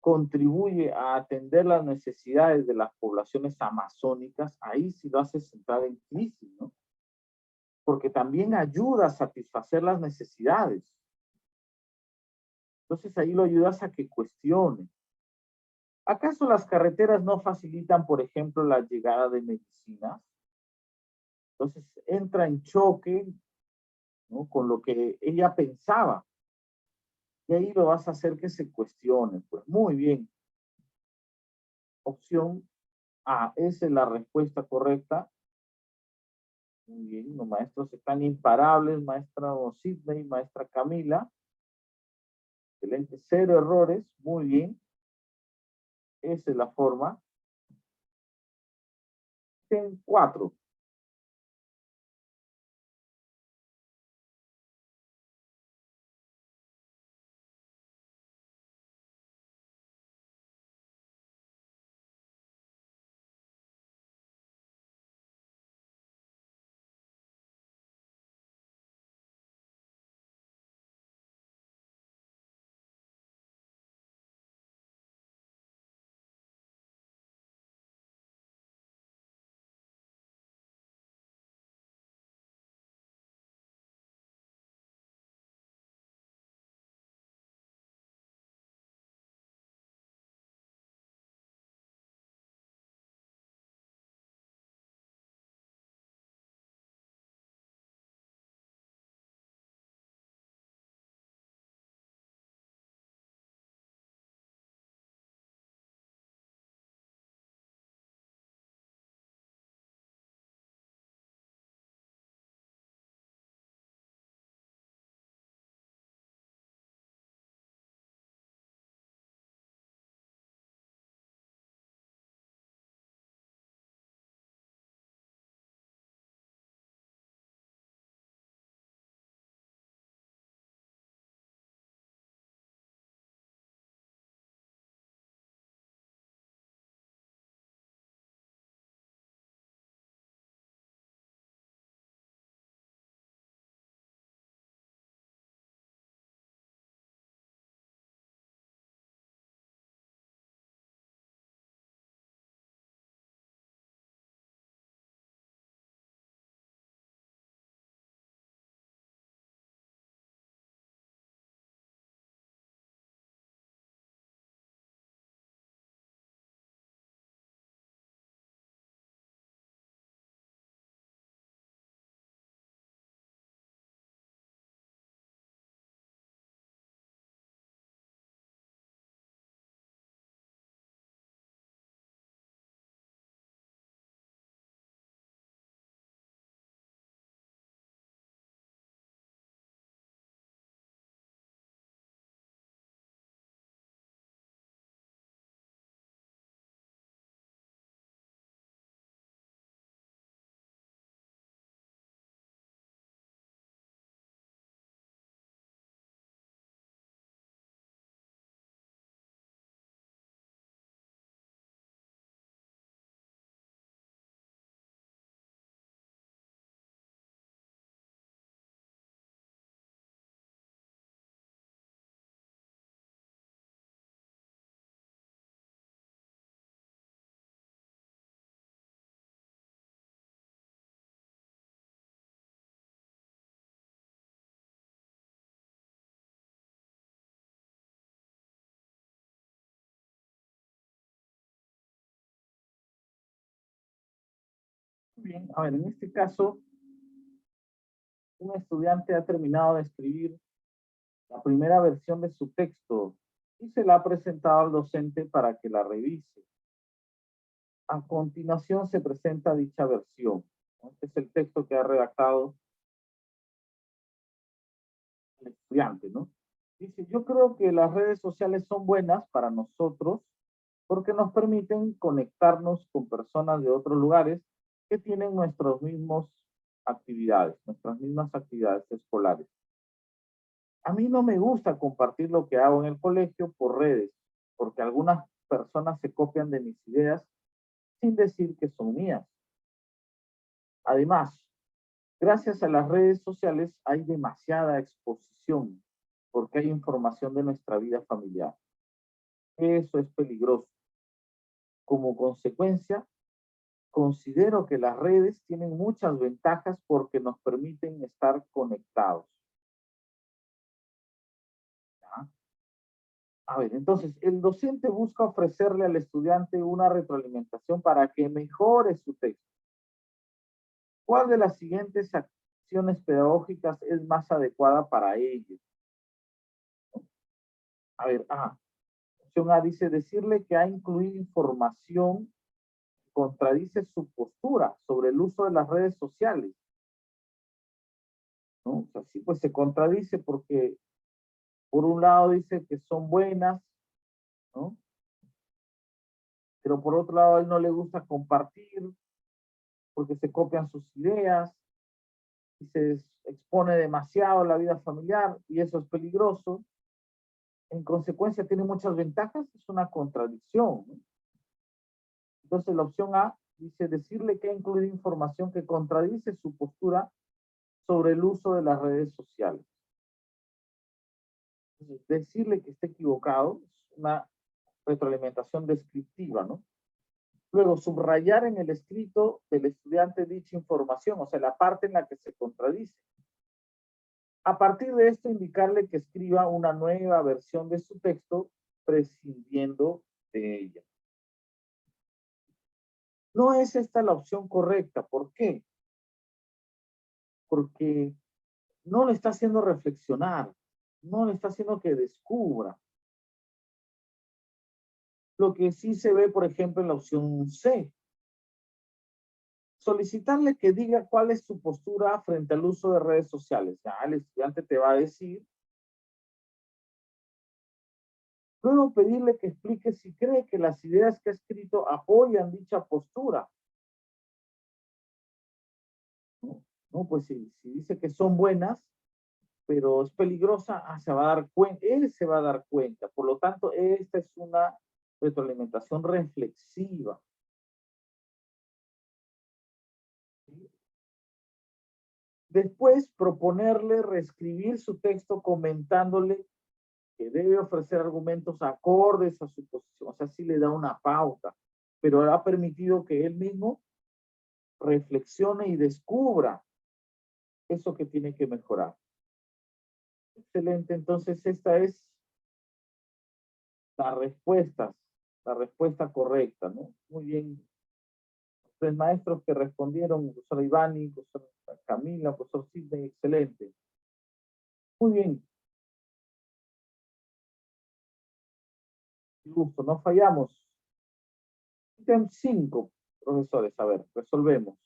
contribuye a atender las necesidades de las poblaciones amazónicas? Ahí sí lo haces entrar en crisis, ¿no? Porque también ayuda a satisfacer las necesidades. Entonces ahí lo ayudas a que cuestione. ¿Acaso las carreteras no facilitan, por ejemplo, la llegada de medicinas? Entonces entra en choque, ¿no?, con lo que ella pensaba. Y ahí lo vas a hacer que se cuestione. Pues muy bien. Opción A, esa es la respuesta correcta. Muy bien, los maestros están imparables, maestra Sidney, maestra Camila. Excelente, 0 errores, muy bien. Esa es la forma. En 4. Bien, a ver, en este caso, un estudiante ha terminado de escribir la primera versión de su texto y se la ha presentado al docente para que la revise. A continuación se presenta dicha versión, ¿no? Este es el texto que ha redactado el estudiante, ¿no? Dice, yo creo que las redes sociales son buenas para nosotros porque nos permiten conectarnos con personas de otros lugares que tienen nuestras mismas actividades escolares. A mí no me gusta compartir lo que hago en el colegio por redes, porque algunas personas se copian de mis ideas sin decir que son mías. Además, gracias a las redes sociales hay demasiada exposición, porque hay información de nuestra vida familiar. Eso es peligroso. Como consecuencia, considero que las redes tienen muchas ventajas porque nos permiten estar conectados. ¿Ya? A ver, entonces, el docente busca ofrecerle al estudiante una retroalimentación para que mejore su texto. ¿Cuál de las siguientes acciones pedagógicas es más adecuada para ellos? A ver, opción A dice decirle que ha incluido información que contradice su postura sobre el uso de las redes sociales, ¿no? O sea, sí, pues se contradice porque por un lado dice que son buenas, ¿no? Pero por otro lado a él no le gusta compartir porque se copian sus ideas y se expone demasiado a la vida familiar y eso es peligroso. En consecuencia tiene muchas ventajas, es una contradicción, ¿no? Entonces la opción A dice decirle que ha incluido información que contradice su postura sobre el uso de las redes sociales. Entonces, decirle que está equivocado es una retroalimentación descriptiva, ¿no? Luego, subrayar en el escrito del estudiante dicha información, o sea, la parte en la que se contradice. A partir de esto, indicarle que escriba una nueva versión de su texto prescindiendo de ella. No es esta la opción correcta. ¿Por qué? Porque no le está haciendo reflexionar, no le está haciendo que descubra. Lo que sí se ve, por ejemplo, en la opción C. Solicitarle que diga cuál es su postura frente al uso de redes sociales. Ya el estudiante te va a decir. Luego pedirle que explique si cree que las ideas que ha escrito apoyan dicha postura. No, no pues si dice que son buenas, pero es peligrosa, se va a dar cuenta, él se va a dar cuenta. Por lo tanto, esta es una retroalimentación reflexiva. Después, proponerle reescribir su texto comentándole que debe ofrecer argumentos acordes a su posición. O sea, sí le da una pauta, pero ha permitido que él mismo reflexione y descubra eso que tiene que mejorar. Excelente, entonces esta es la respuesta correcta, ¿no? Muy bien. Los tres maestros que respondieron, profesor Ivani, profesor Camila, profesor Sidney, excelente. Muy bien. Gusto, no fallamos. Ítem 5, profesores, a ver, resolvemos.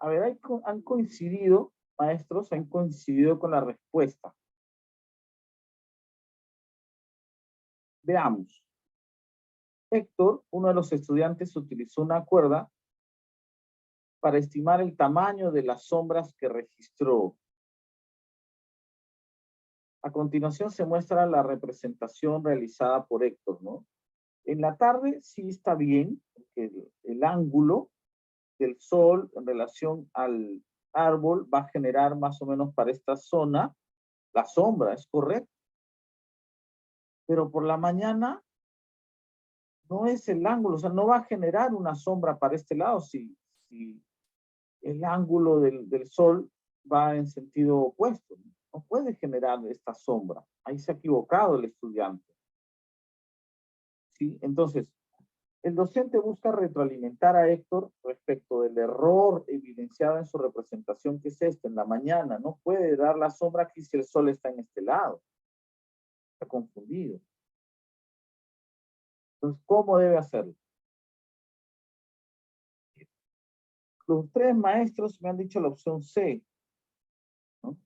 A ver, han coincidido, maestros, han coincidido con la respuesta. Veamos. Héctor, uno de los estudiantes, utilizó una cuerda para estimar el tamaño de las sombras que registró. A continuación se muestra la representación realizada por Héctor, ¿no? En la tarde sí está bien, porque el ángulo del sol en relación al árbol va a generar más o menos para esta zona la sombra, es correcto. Pero por la mañana no es el ángulo, o sea, no va a generar una sombra para este lado si el ángulo del sol va en sentido opuesto. No puede generar esta sombra. Ahí se ha equivocado el estudiante. ¿Sí? Entonces, el docente busca retroalimentar a Héctor respecto del error evidenciado en su representación, que es esta, en la mañana. No puede dar la sombra aquí si el sol está en este lado. Está confundido. Entonces, ¿cómo debe hacerlo? Los tres maestros me han dicho la opción C, ¿no?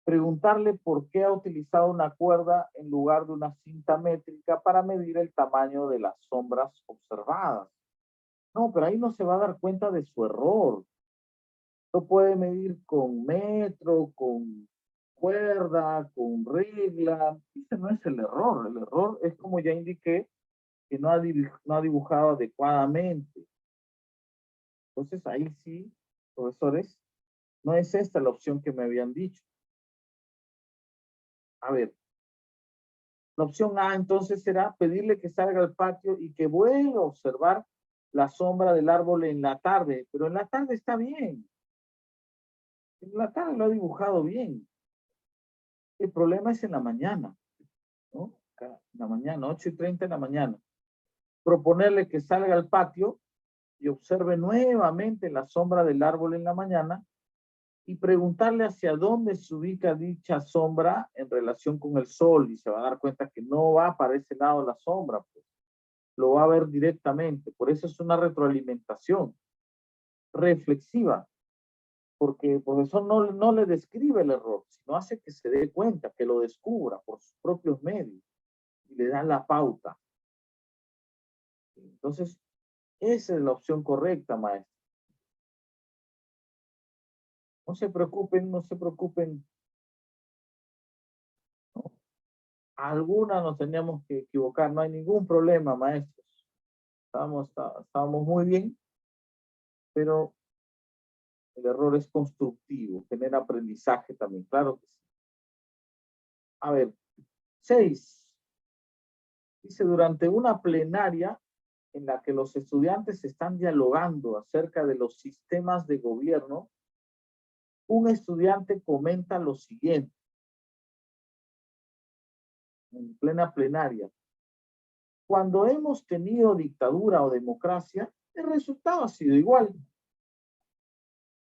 Preguntarle por qué ha utilizado una cuerda en lugar de una cinta métrica para medir el tamaño de las sombras observadas. No, pero ahí no se va a dar cuenta de su error. No puede medir con metro, con cuerda, con regla. Ese no es el error. El error es, como ya indiqué, que no ha dibujado adecuadamente. Entonces ahí sí, profesores, no es esta la opción que me habían dicho. A ver, la opción A entonces será pedirle que salga al patio y que vuelva a observar la sombra del árbol en la tarde, pero en la tarde está bien. En la tarde lo ha dibujado bien. El problema es en la mañana, ¿no? En la mañana, 8:30 de la mañana. Proponerle que salga al patio y observe nuevamente la sombra del árbol en la mañana y preguntarle hacia dónde se ubica dicha sombra en relación con el sol, y se va a dar cuenta que no va para ese lado la sombra, pues. Lo va a ver directamente. Por eso es una retroalimentación reflexiva, porque el profesor no le describe el error, sino hace que se dé cuenta, que lo descubra por sus propios medios y le da la pauta. Entonces, esa es la opción correcta, maestro. No se preocupen, no se preocupen. ¿No? Alguna nos teníamos que equivocar, no hay ningún problema, maestros. Estábamos muy bien, pero el error es constructivo, genera aprendizaje también, claro que sí. A ver, 6. Dice, durante una plenaria en la que los estudiantes están dialogando acerca de los sistemas de gobierno, un estudiante comenta lo siguiente, en plena plenaria: cuando hemos tenido dictadura o democracia, el resultado ha sido igual.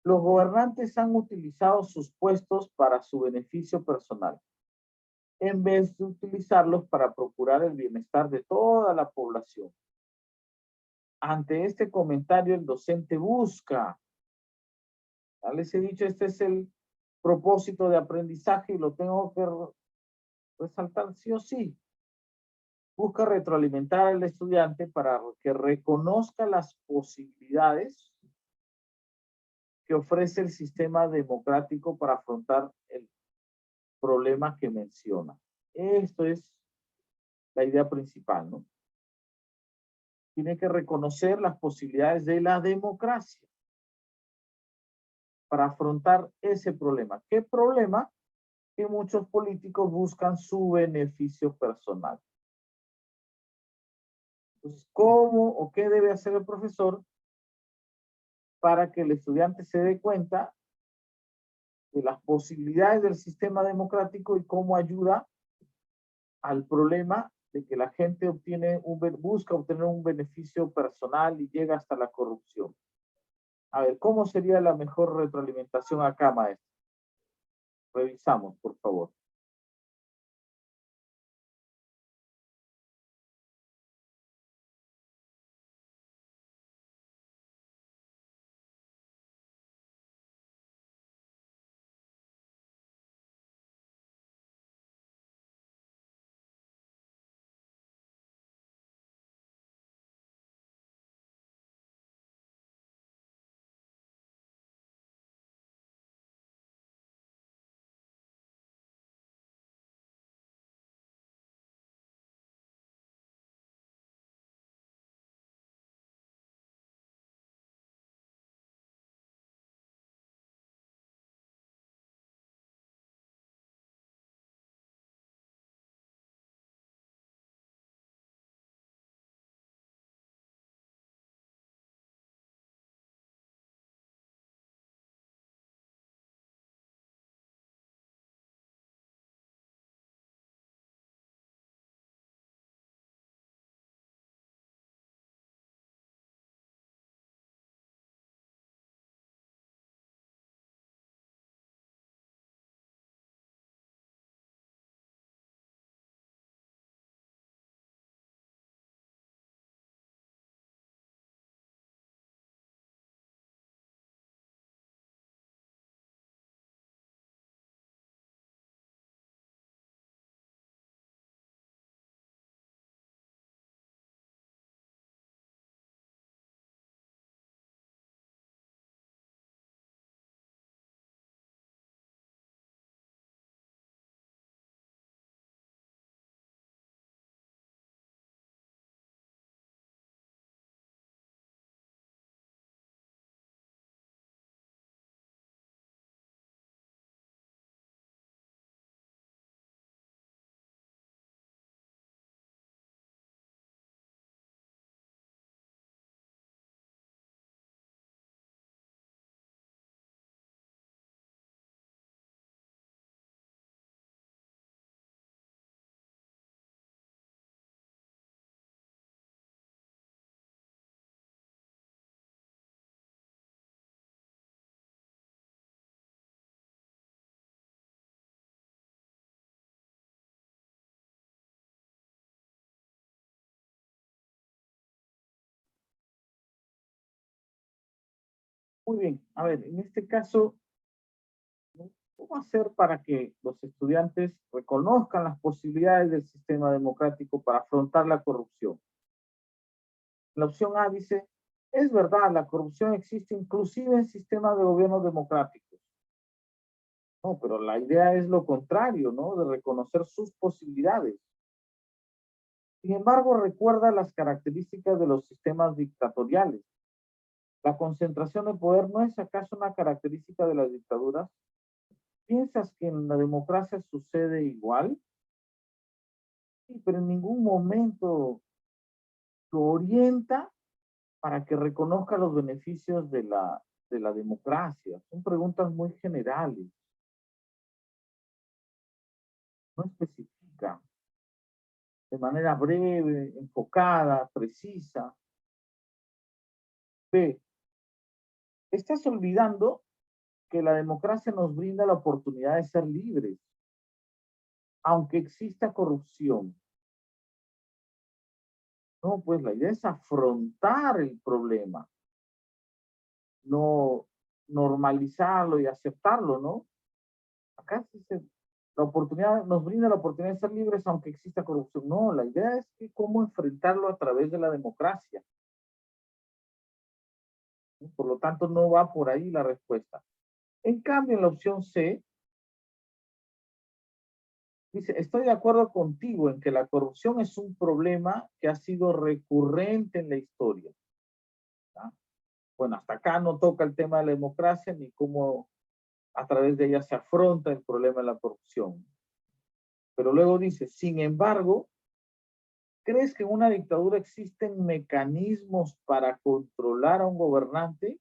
Los gobernantes han utilizado sus puestos para su beneficio personal, en vez de utilizarlos para procurar el bienestar de toda la población. Ante este comentario, el docente busca, ya les he dicho, este es el propósito de aprendizaje y lo tengo que resaltar sí o sí. Busca retroalimentar al estudiante para que reconozca las posibilidades que ofrece el sistema democrático para afrontar el problema que menciona. Esto es la idea principal, ¿no? Tiene que reconocer las posibilidades de la democracia para afrontar ese problema. ¿Qué problema? Que muchos políticos buscan su beneficio personal. Entonces, ¿cómo o qué debe hacer el profesor para que el estudiante se dé cuenta de las posibilidades del sistema democrático y cómo ayuda al problema de que la gente busca obtener un beneficio personal y llega hasta la corrupción? A ver, ¿cómo sería la mejor retroalimentación acá, maestro? Revisamos, por favor. Muy bien. A ver, en este caso, ¿cómo hacer para que los estudiantes reconozcan las posibilidades del sistema democrático para afrontar la corrupción? La opción A dice, es verdad, la corrupción existe inclusive en sistemas de gobierno democráticos. No, pero la idea es lo contrario, ¿no? De reconocer sus posibilidades. Sin embargo, recuerda las características de los sistemas dictatoriales. ¿La concentración de poder no es acaso una característica de las dictaduras? ¿Piensas que en la democracia sucede igual? Sí, pero en ningún momento lo orienta para que reconozca los beneficios de la democracia. Son preguntas muy generales, no especifica de manera breve, enfocada, precisa. B, estás olvidando que la democracia nos brinda la oportunidad de ser libres, aunque exista corrupción. No, pues la idea es afrontar el problema, no normalizarlo y aceptarlo, ¿no? Acá sí la oportunidad, nos brinda la oportunidad de ser libres aunque exista corrupción. No, la idea es que cómo enfrentarlo a través de la democracia. Por lo tanto, no va por ahí la respuesta. En cambio, en la opción C, dice, estoy de acuerdo contigo en que la corrupción es un problema que ha sido recurrente en la historia. ¿Ah? Bueno, hasta acá no toca el tema de la democracia ni cómo a través de ella se afronta el problema de la corrupción. Pero luego dice, sin embargo, ¿crees que en una dictadura existen mecanismos para controlar a un gobernante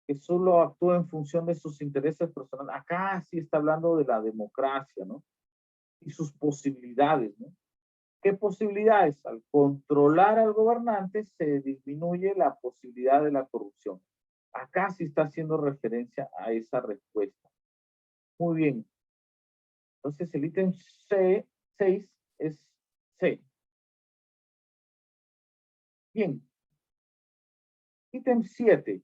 que solo actúa en función de sus intereses personales? Acá sí está hablando de la democracia, ¿no? Y sus posibilidades, ¿no? ¿Qué posibilidades? Al controlar al gobernante se disminuye la posibilidad de la corrupción. Acá sí está haciendo referencia a esa respuesta. Muy bien. Entonces el ítem C6 es C. Bien. Ítem 7.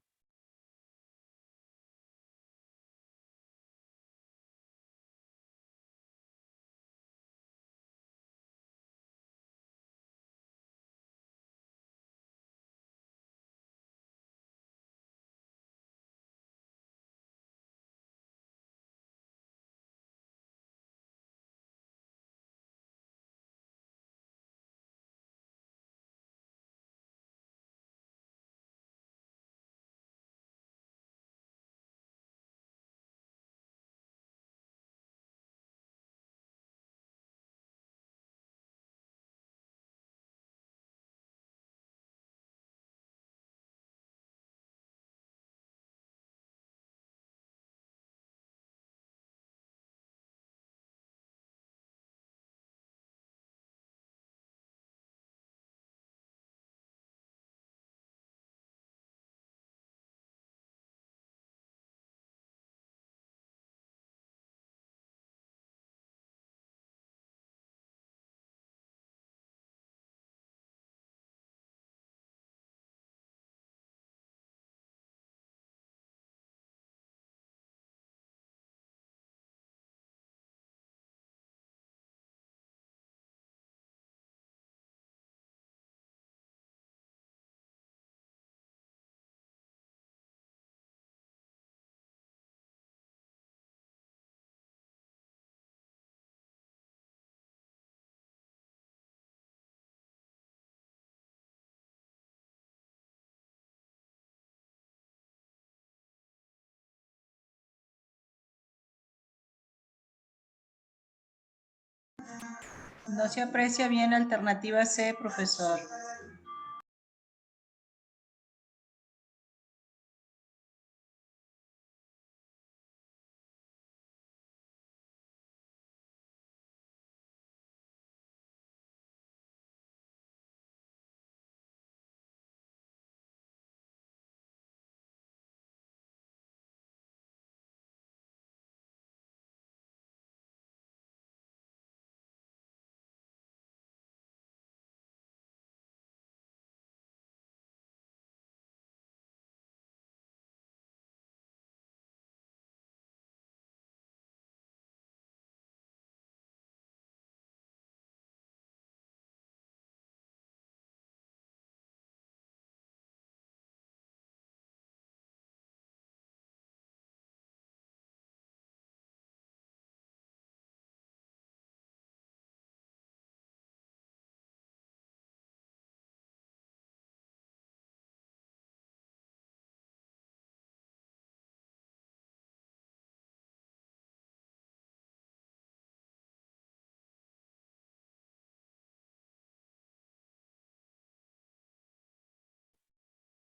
No se aprecia bien la alternativa C, profesor.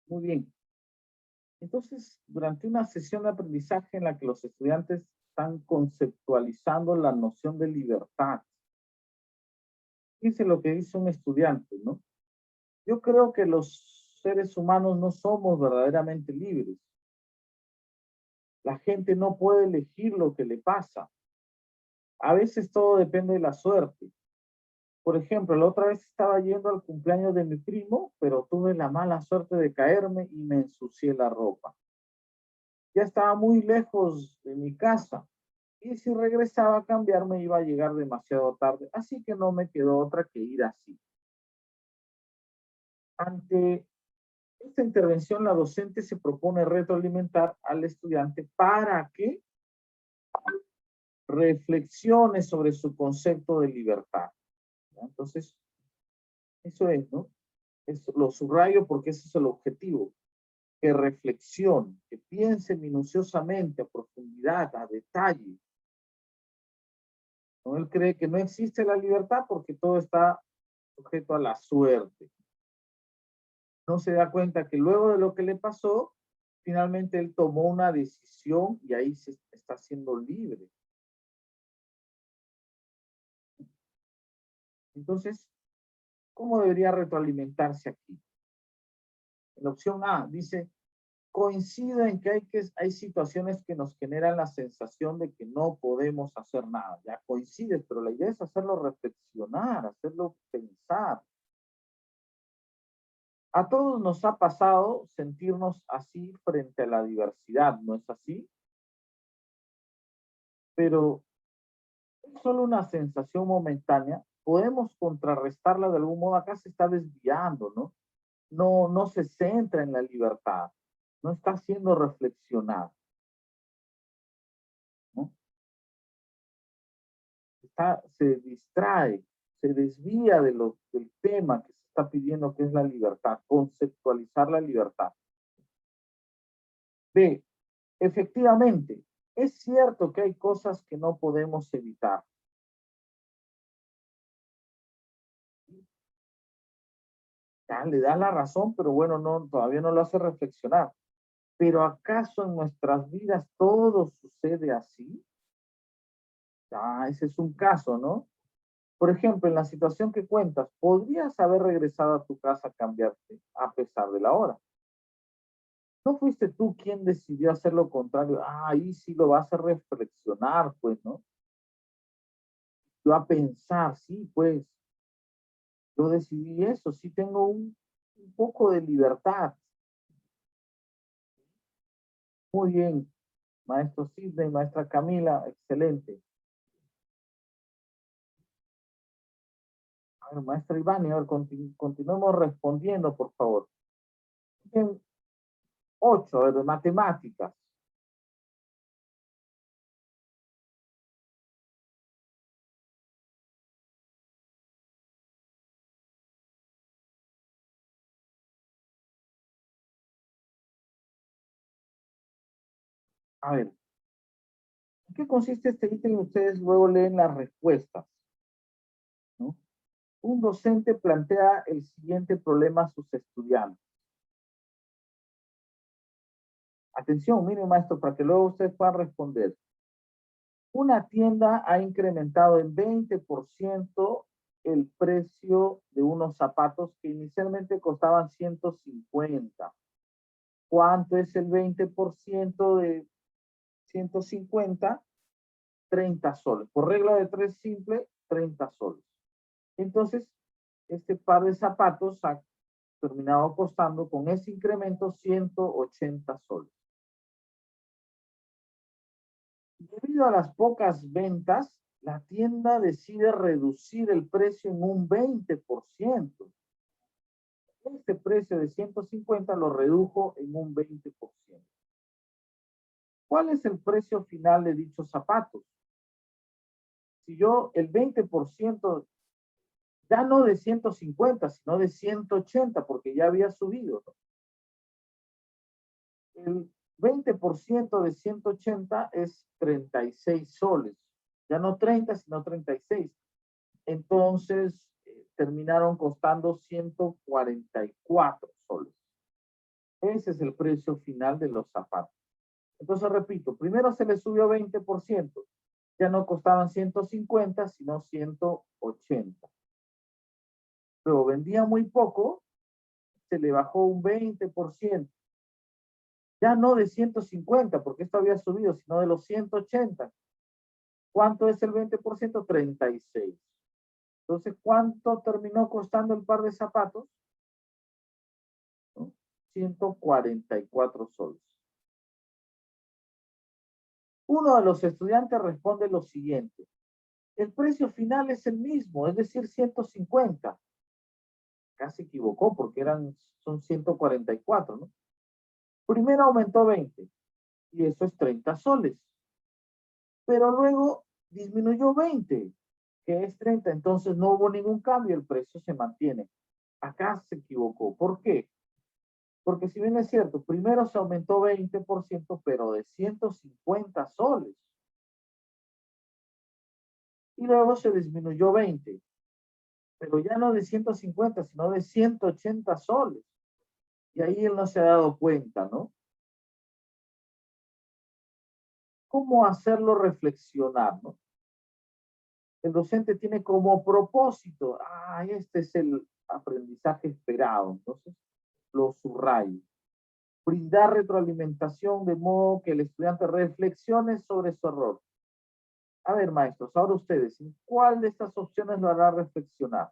Muy bien. Entonces, durante una sesión de aprendizaje en la que los estudiantes están conceptualizando la noción de libertad, dice lo que dice un estudiante, ¿no? Yo creo que los seres humanos no somos verdaderamente libres. La gente no puede elegir lo que le pasa. A veces todo depende de la suerte. Por ejemplo, la otra vez estaba yendo al cumpleaños de mi primo, pero tuve la mala suerte de caerme y me ensucié la ropa. Ya estaba muy lejos de mi casa y si regresaba a cambiarme iba a llegar demasiado tarde, así que no me quedó otra que ir así. Ante esta intervención, la docente se propone retroalimentar al estudiante para que reflexione sobre su concepto de libertad. ¿Ya? Entonces, eso es, ¿no? Eso lo subrayo porque ese es el objetivo. Que reflexione, que piense minuciosamente, a profundidad, a detalle. ¿No? Él cree que no existe la libertad porque todo está sujeto a la suerte. No se da cuenta que luego de lo que le pasó, finalmente él tomó una decisión y ahí se está siendo libre. Entonces, ¿cómo debería retroalimentarse aquí? En la opción A dice, coincido en que hay situaciones que nos generan la sensación de que no podemos hacer nada. Ya coincides, pero la idea es hacerlo reflexionar, hacerlo pensar. A todos nos ha pasado sentirnos así frente a la diversidad, ¿no es así? Pero es solo una sensación momentánea. Podemos contrarrestarla de algún modo. Acá se está desviando, ¿no? No se centra en la libertad. No está haciendo reflexionar, ¿no? Se distrae, se desvía del tema que se está pidiendo, que es la libertad, conceptualizar la libertad. B, efectivamente, es cierto que hay cosas que no podemos evitar. Ya, le da la razón, pero bueno, no, todavía no lo hace reflexionar. Pero ¿acaso en nuestras vidas todo sucede así? Ya, ese es un caso, ¿no? Por ejemplo, en la situación que cuentas, ¿podrías haber regresado a tu casa a cambiarte a pesar de la hora? ¿No fuiste tú quien decidió hacer lo contrario? Ah, ahí sí lo vas a reflexionar, pues, ¿no? Yo a pensar, sí, pues, yo decidí eso, sí tengo un poco de libertad. Muy bien, maestro Sidney, maestra Camila, excelente. A ver, maestra Ivani, a ver, continuemos respondiendo, por favor. Bien, 8, a ver, de matemáticas. A ver, ¿en qué consiste este ítem? Ustedes luego leen las respuestas, ¿no? Un docente plantea el siguiente problema a sus estudiantes. Atención, miren maestro, para que luego ustedes puedan responder. Una tienda ha incrementado en 20% el precio de unos zapatos que inicialmente costaban 150. ¿Cuánto es el 20% de 150? 30 soles. Por regla de 3 simple, 30 soles. Entonces, este par de zapatos ha terminado costando con ese incremento 180 soles. Debido a las pocas ventas, la tienda decide reducir el precio en un 20%. Este precio de 150 lo redujo en un 20%. ¿Cuál es el precio final de dichos zapatos? Si yo el 20%, ya no de 150, sino de 180, porque ya había subido, ¿no? El 20% de 180 es 36 soles. Ya no 30, sino 36. Entonces, terminaron costando 144 soles. Ese es el precio final de los zapatos. Entonces, repito, primero se le subió 20%. Ya no costaban 150, sino 180. Luego vendía muy poco, se le bajó un 20%. Ya no de 150, porque esto había subido, sino de los 180. ¿Cuánto es el 20%? 36. Entonces, ¿cuánto terminó costando el par de zapatos? ¿No? 144 soles. Uno de los estudiantes responde lo siguiente. El precio final es el mismo, es decir, 150. Acá se equivocó porque son 144, ¿no? Primero aumentó 20 y eso es 30 soles. Pero luego disminuyó 20, que es 30. Entonces no hubo ningún cambio, el precio se mantiene. Acá se equivocó. ¿Por qué? Porque si bien es cierto, primero se aumentó 20%, pero de 150 soles. Y luego se disminuyó 20, pero ya no de 150, sino de 180 soles. Y ahí él no se ha dado cuenta, ¿no? ¿Cómo hacerlo reflexionar, no? El docente tiene como propósito, este es el aprendizaje esperado, entonces lo subrayo. Brindar retroalimentación de modo que el estudiante reflexione sobre su error. A ver, maestros, ahora ustedes, ¿cuál de estas opciones lo hará reflexionar?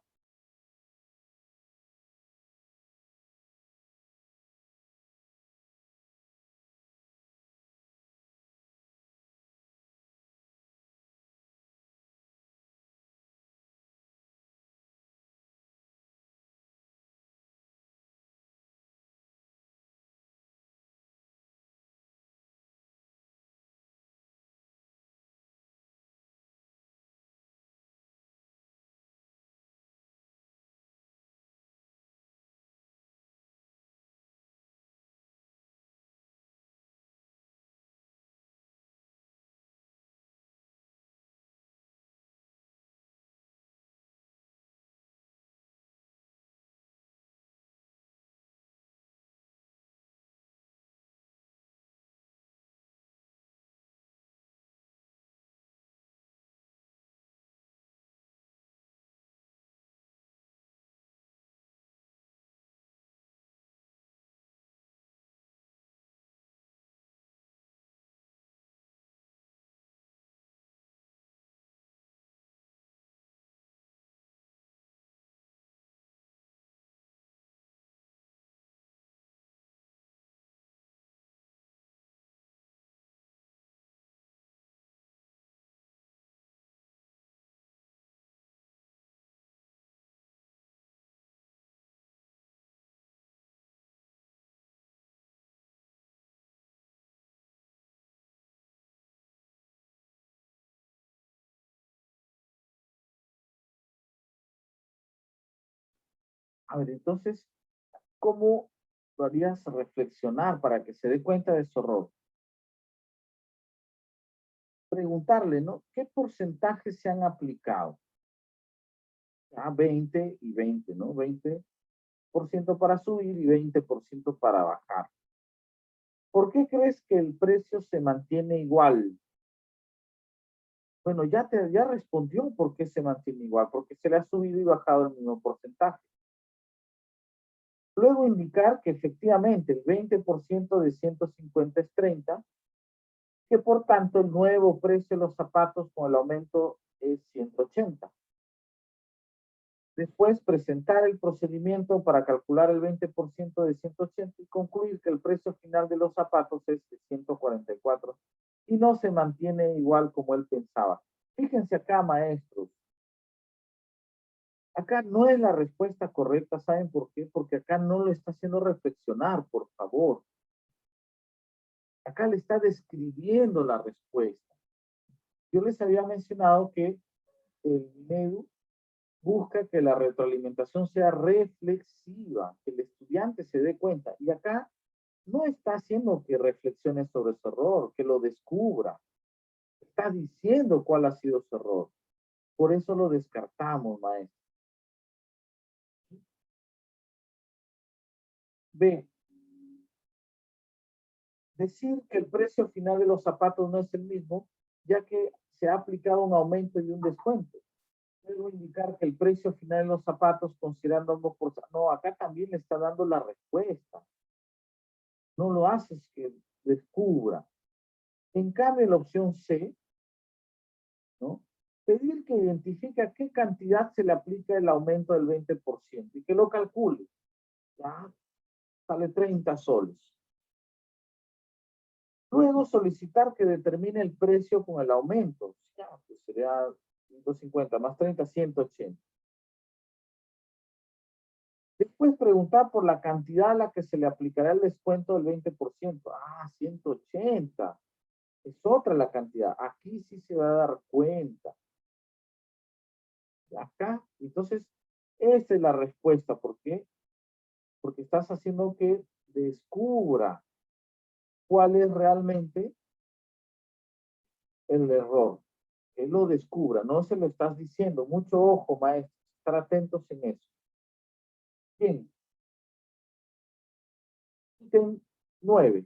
A ver, entonces, ¿cómo lo harías reflexionar para que se dé cuenta de su error? Preguntarle, ¿no? ¿Qué porcentajes se han aplicado? 20 y 20, ¿no? 20% para subir y 20% para bajar. ¿Por qué crees que el precio se mantiene igual? Bueno, ya respondió por qué se mantiene igual, porque se le ha subido y bajado el mismo porcentaje. Luego indicar que efectivamente el 20% de 150 es 30, que por tanto el nuevo precio de los zapatos con el aumento es 180. Después presentar el procedimiento para calcular el 20% de 180 y concluir que el precio final de los zapatos es de 144 y no se mantiene igual como él pensaba. Fíjense acá, maestros. Acá no es la respuesta correcta, ¿saben por qué? Porque acá no lo está haciendo reflexionar, por favor. Acá le está describiendo la respuesta. Yo les había mencionado que el MEDU busca que la retroalimentación sea reflexiva, que el estudiante se dé cuenta. Y acá no está haciendo que reflexione sobre su error, que lo descubra. Está diciendo cuál ha sido su error. Por eso lo descartamos, maestro. B. decir que el precio final de los zapatos no es el mismo, ya que se ha aplicado un aumento y un descuento. Luego indicar que el precio final de los zapatos, considerando ambos por... No, acá también le está dando la respuesta. No lo haces que descubra. En cambio, la opción C, ¿no? Pedir que identifique a qué cantidad se le aplica el aumento del 20% y que lo calcule. Ya, sale 30 soles. Luego solicitar que determine el precio con el aumento. Ya, pues sería 150 más 30, 180. Después preguntar por la cantidad a la que se le aplicará el descuento del 20%. Ah, 180. Es otra la cantidad. Aquí sí se va a dar cuenta. Acá, entonces, esa es la respuesta. ¿Por qué? Porque estás haciendo que descubra cuál es realmente el error. Que lo descubra, no se lo estás diciendo. Mucho ojo, maestro, estar atentos en eso. Bien. Ítem 9.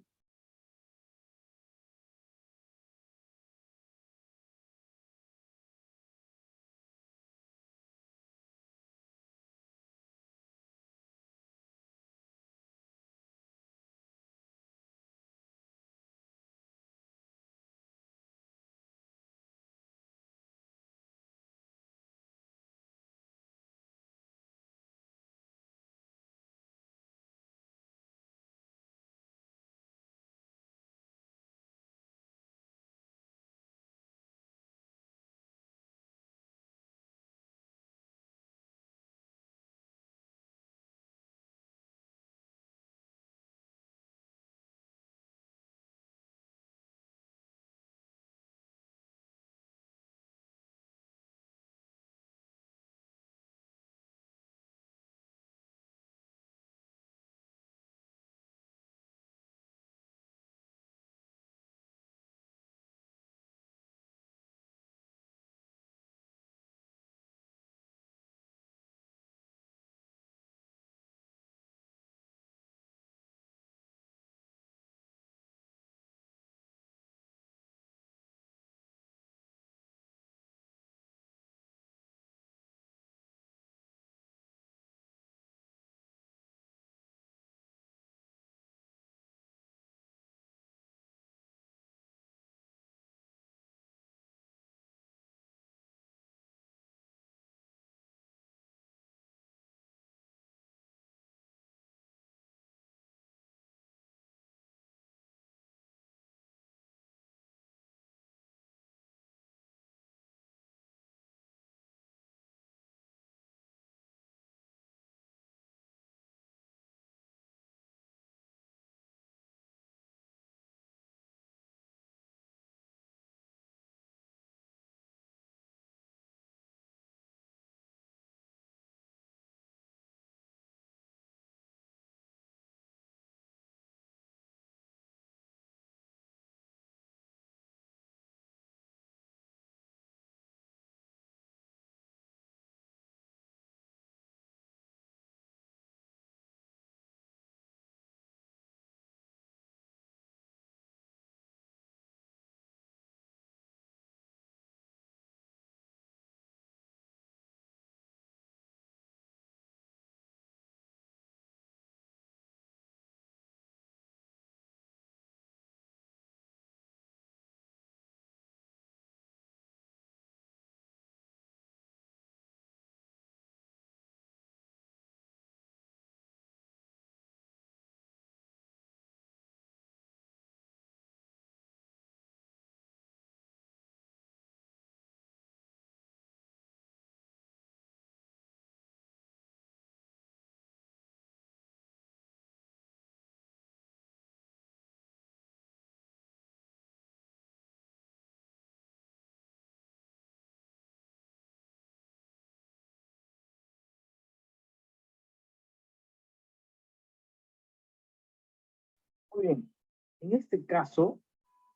Muy bien. En este caso,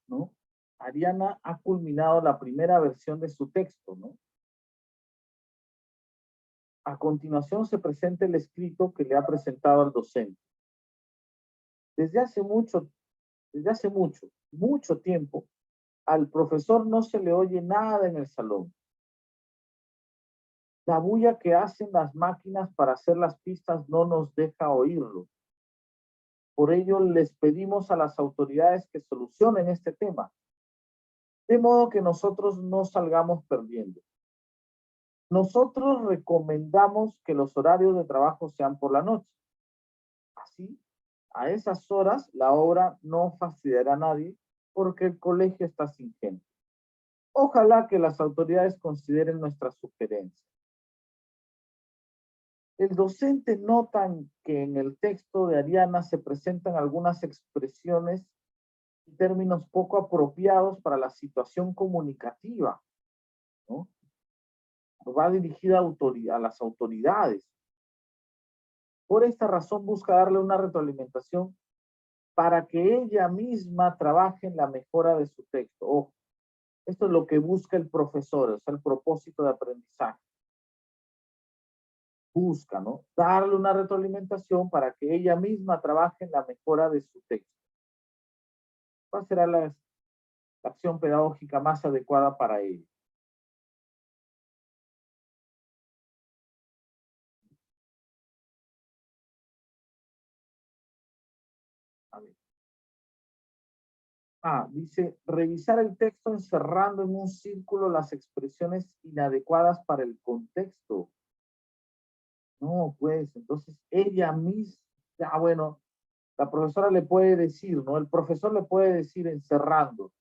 ¿no? Ariana ha culminado la primera versión de su texto, ¿no? A continuación se presenta el escrito que le ha presentado al docente. Desde hace mucho desde hace mucho tiempo, al profesor no se le oye nada en el salón. La bulla que hacen las máquinas para hacer las pistas no nos deja oírlo. Por ello, les pedimos a las autoridades que solucionen este tema, de modo que nosotros no salgamos perdiendo. Nosotros recomendamos que los horarios de trabajo sean por la noche. Así, a esas horas, la obra no fastidiará a nadie porque el colegio está sin gente. Ojalá que las autoridades consideren nuestras sugerencias. El docente nota que en el texto de Ariana se presentan algunas expresiones y términos poco apropiados para la situación comunicativa, ¿no? Va dirigida a las autoridades. Por esta razón busca darle una retroalimentación para que ella misma trabaje en la mejora de su texto. Ojo, esto es lo que busca el profesor, o sea, el propósito de aprendizaje. Busca, ¿no? Darle una retroalimentación para que ella misma trabaje en la mejora de su texto. ¿Cuál será la acción pedagógica más adecuada para ella? A ver. Dice, revisar el texto encerrando en un círculo las expresiones inadecuadas para el contexto. No, pues, entonces ella misma, bueno, la profesora le puede decir, ¿no? El profesor le puede decir encerrando.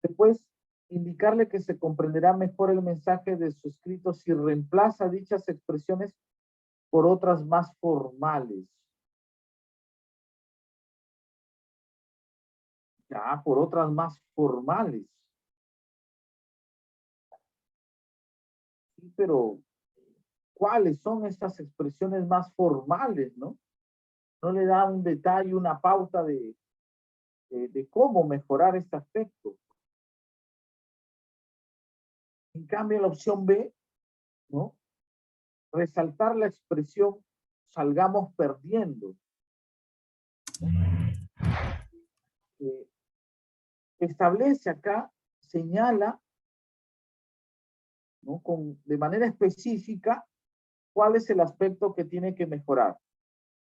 Después, indicarle que se comprenderá mejor el mensaje de su escrito si reemplaza dichas expresiones por otras más formales. Ya, por otras más formales. Sí, pero ¿cuáles son estas expresiones más formales, no? No le da un detalle, una pauta de cómo mejorar este aspecto. En cambio, en la opción B, ¿no? Resaltar la expresión salgamos perdiendo. Establece acá, señala, ¿no? De manera específica cuál es el aspecto que tiene que mejorar,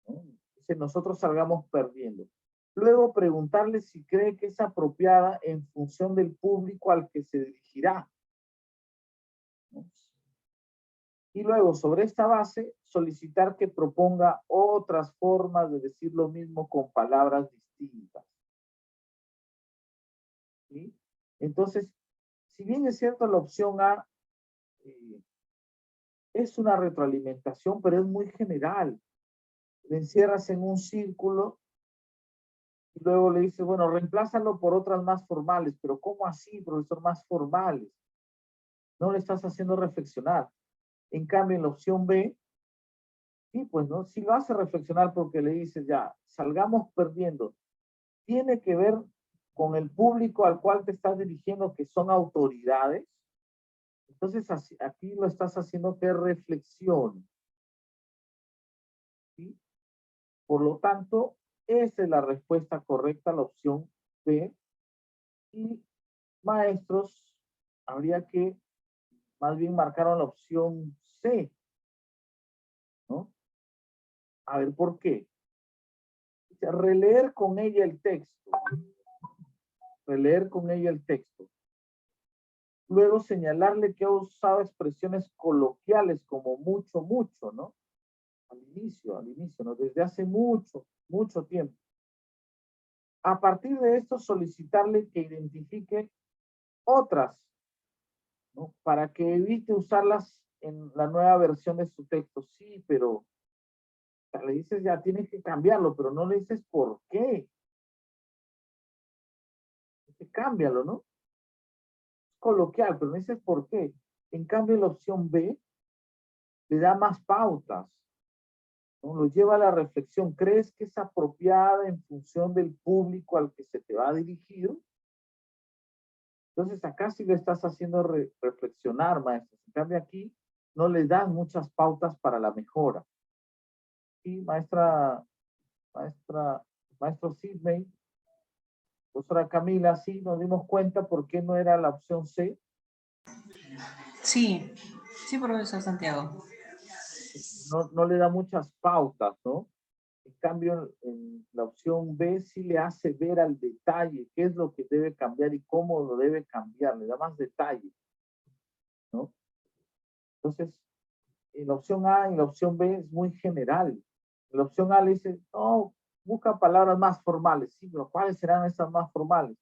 ¿no? Dice, nosotros salgamos perdiendo. Luego preguntarle si cree que es apropiada en función del público al que se dirigirá, ¿no? Y luego, sobre esta base, solicitar que proponga otras formas de decir lo mismo con palabras distintas. ¿Sí? Entonces, si bien es cierto la opción A es una retroalimentación, pero es muy general. Le encierras en un círculo y luego le dices, bueno, reemplázalo por otras más formales. Pero ¿cómo así, profesor, más formales? No le estás haciendo reflexionar. En cambio, en la opción B, sí, pues, ¿no? Si lo hace reflexionar porque le dices, ya, salgamos perdiendo. Tiene que ver con el público al cual te estás dirigiendo, que son autoridades. Entonces, aquí lo estás haciendo que reflexione. ¿Sí? Por lo tanto, esa es la respuesta correcta, la opción B. Y maestros, habría que más bien marcaron la opción C, ¿no? A ver, ¿por qué? Releer con ella el texto. Releer con ella el texto. Luego señalarle que ha usado expresiones coloquiales como mucho, mucho, ¿no? Al inicio, ¿no? Desde hace mucho tiempo. A partir de esto, solicitarle que identifique otras, ¿no? Para que evite usarlas en la nueva versión de su texto. Sí, pero le dices ya tienes que cambiarlo, pero no le dices por qué. Cámbialo, ¿no? Es coloquial, pero no dices por qué. En cambio, la opción B le da más pautas, ¿no? Lo lleva a la reflexión. ¿Crees que es apropiada en función del público al que se te va a dirigir? Entonces acá sí lo estás haciendo reflexionar, maestro. En cambio aquí no le das muchas pautas para la mejora. Y maestro Sidney, Profesora Camila, sí, nos dimos cuenta por qué no era la opción C. Sí, sí, profesor Santiago. No le da muchas pautas, ¿no? En cambio, en la opción B sí le hace ver al detalle qué es lo que debe cambiar y cómo lo debe cambiar, le da más detalle, ¿no? Entonces, en la opción A y en la opción B es muy general. En la opción A le dice, no, busca palabras más formales. Sí, pero ¿cuáles serán esas más formales?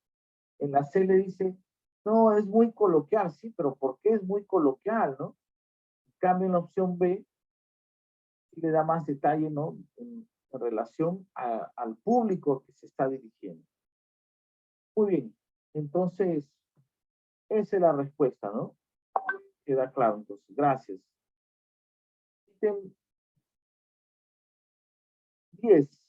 En la C le dice, no, es muy coloquial. Sí, pero ¿por qué es muy coloquial, no? En cambio, en la opción B sí le da más detalle, ¿no? En relación al público que se está dirigiendo. Muy bien. Entonces, esa es la respuesta, ¿no? Queda claro, entonces. Gracias. Ítem 10.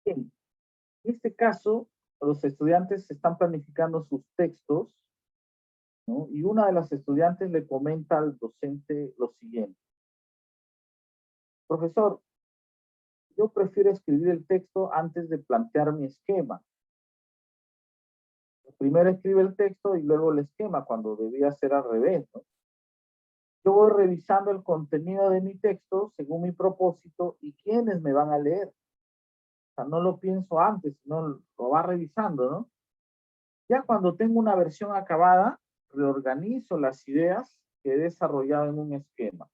Bien. En este caso, los estudiantes están planificando sus textos, ¿no? Y una de las estudiantes le comenta al docente lo siguiente. Profesor, yo prefiero escribir el texto antes de plantear mi esquema. Primero escribe el texto y luego el esquema, cuando debía ser al revés, ¿no? Yo voy revisando el contenido de mi texto según mi propósito y quiénes me van a leer. O sea, no lo pienso antes, sino lo va revisando, ¿no? Ya cuando tengo una versión acabada, reorganizo las ideas que he desarrollado en un esquema.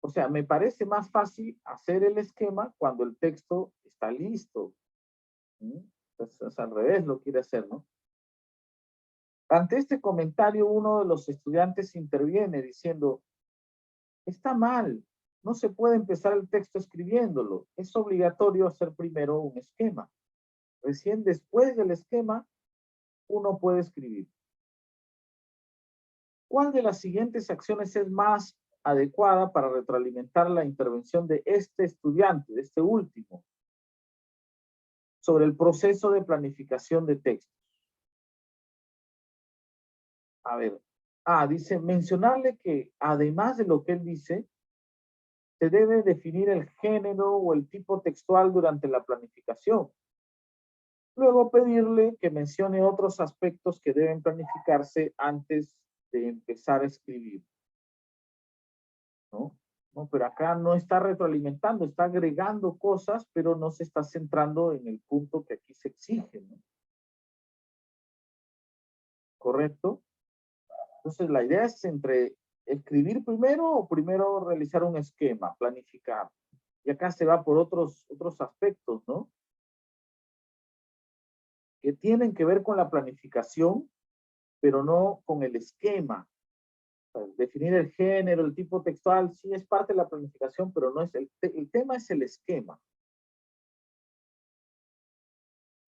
O sea, me parece más fácil hacer el esquema cuando el texto está listo. Entonces, al revés lo quiere hacer, ¿no? Ante este comentario, uno de los estudiantes interviene diciendo, Está mal. No se puede empezar el texto escribiéndolo. Es obligatorio hacer primero un esquema. Recién después del esquema, uno puede escribir. ¿Cuál de las siguientes acciones es más adecuada para retroalimentar la intervención de este estudiante, de este último, sobre el proceso de planificación de textos? A ver, dice, mencionarle que además de lo que él dice, se debe definir el género o el tipo textual durante la planificación. Luego pedirle que mencione otros aspectos que deben planificarse antes de empezar a escribir. ¿No? No, pero acá no está retroalimentando, está agregando cosas, pero no se está centrando en el punto que aquí se exige, ¿no? ¿Correcto? Entonces la idea es entre escribir primero o primero realizar un esquema, planificar. Y acá se va por otros aspectos, ¿no? Que tienen que ver con la planificación, pero no con el esquema. O sea, definir el género, el tipo textual, sí es parte de la planificación, pero no es el tema es el esquema.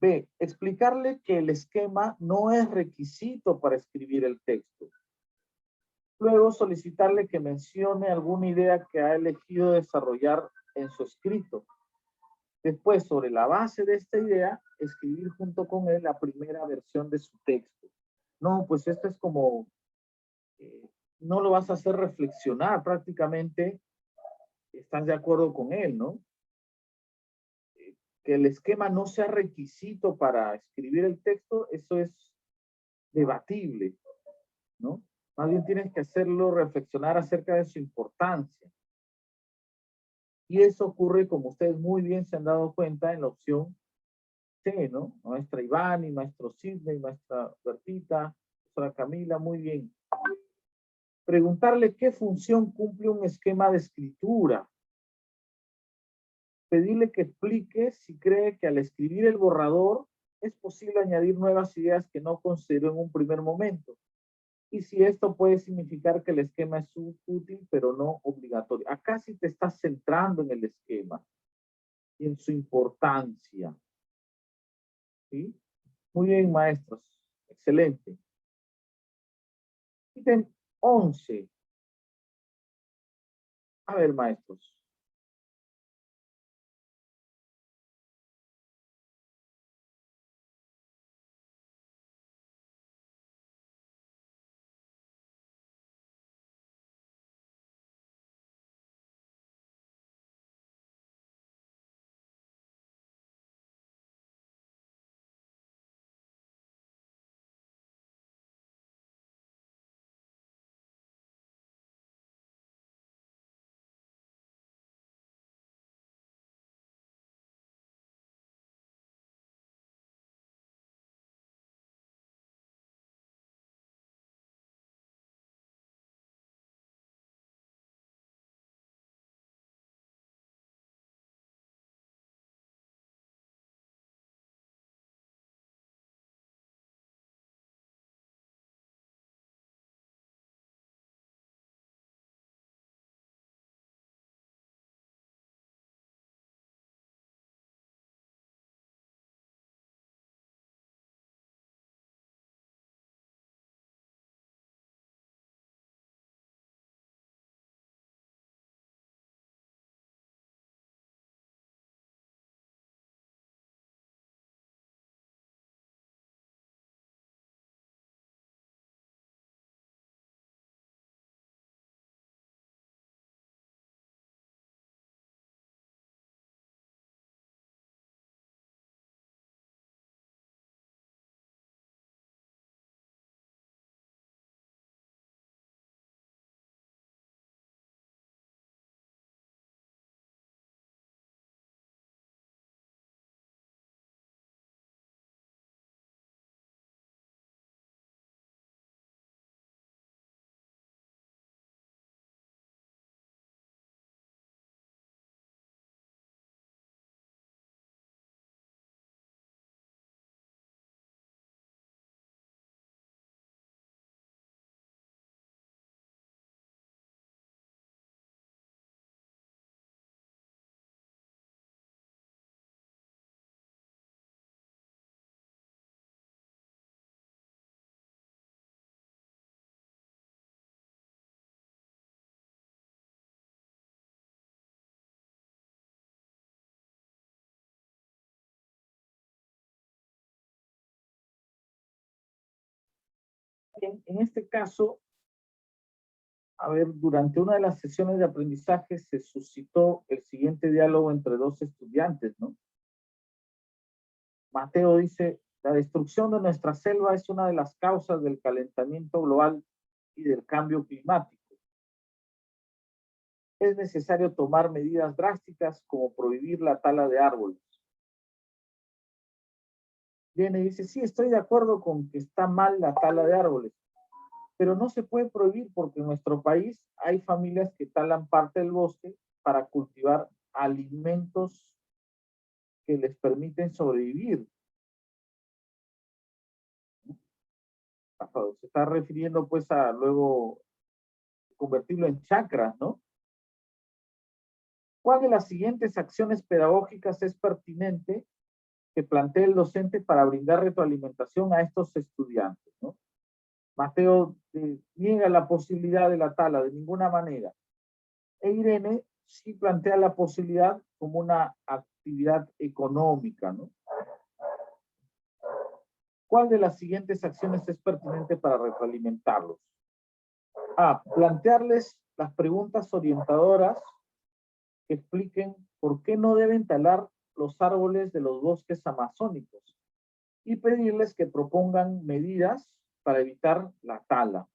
B, explicarle que el esquema no es requisito para escribir el texto. Luego solicitarle que mencione alguna idea que ha elegido desarrollar en su escrito. Después, sobre la base de esta idea, escribir junto con él la primera versión de su texto. No, pues esto es como, no lo vas a hacer reflexionar prácticamente, estás de acuerdo con él, ¿no? Que el esquema no sea requisito para escribir el texto, eso es debatible, ¿no? Más bien tienes que hacerlo reflexionar acerca de su importancia. Y eso ocurre, como ustedes muy bien se han dado cuenta, en la opción C, ¿no? Maestra Ivani, maestro Sidney, maestra Bertita, maestra Camila, muy bien. Preguntarle qué función cumple un esquema de escritura. Pedirle que explique si cree que al escribir el borrador es posible añadir nuevas ideas que no consideró en un primer momento. Y si esto puede significar que el esquema es útil, pero no obligatorio. Acá sí te estás centrando en el esquema y en su importancia. ¿Sí? Muy bien, maestros. Excelente. Ítem 11. A ver, maestros. Bien, en este caso, a ver, durante una de las sesiones de aprendizaje se suscitó el siguiente diálogo entre dos estudiantes, ¿no? Mateo dice, la destrucción de nuestra selva es una de las causas del calentamiento global y del cambio climático. Es necesario tomar medidas drásticas como prohibir la tala de árboles. Viene y dice, sí, estoy de acuerdo con que está mal la tala de árboles, pero no se puede prohibir porque en nuestro país hay familias que talan parte del bosque para cultivar alimentos que les permiten sobrevivir. Se está refiriendo pues a luego convertirlo en chacras, ¿no? ¿Cuál de las siguientes acciones pedagógicas es pertinente que plantee el docente para brindar retroalimentación a estos estudiantes, ¿no? Mateo niega la posibilidad de la tala de ninguna manera. E Irene sí plantea la posibilidad como una actividad económica, ¿no? ¿Cuál de las siguientes acciones es pertinente para retroalimentarlos? A, plantearles las preguntas orientadoras que expliquen por qué no deben talar los árboles de los bosques amazónicos y pedirles que propongan medidas para evitar la tala.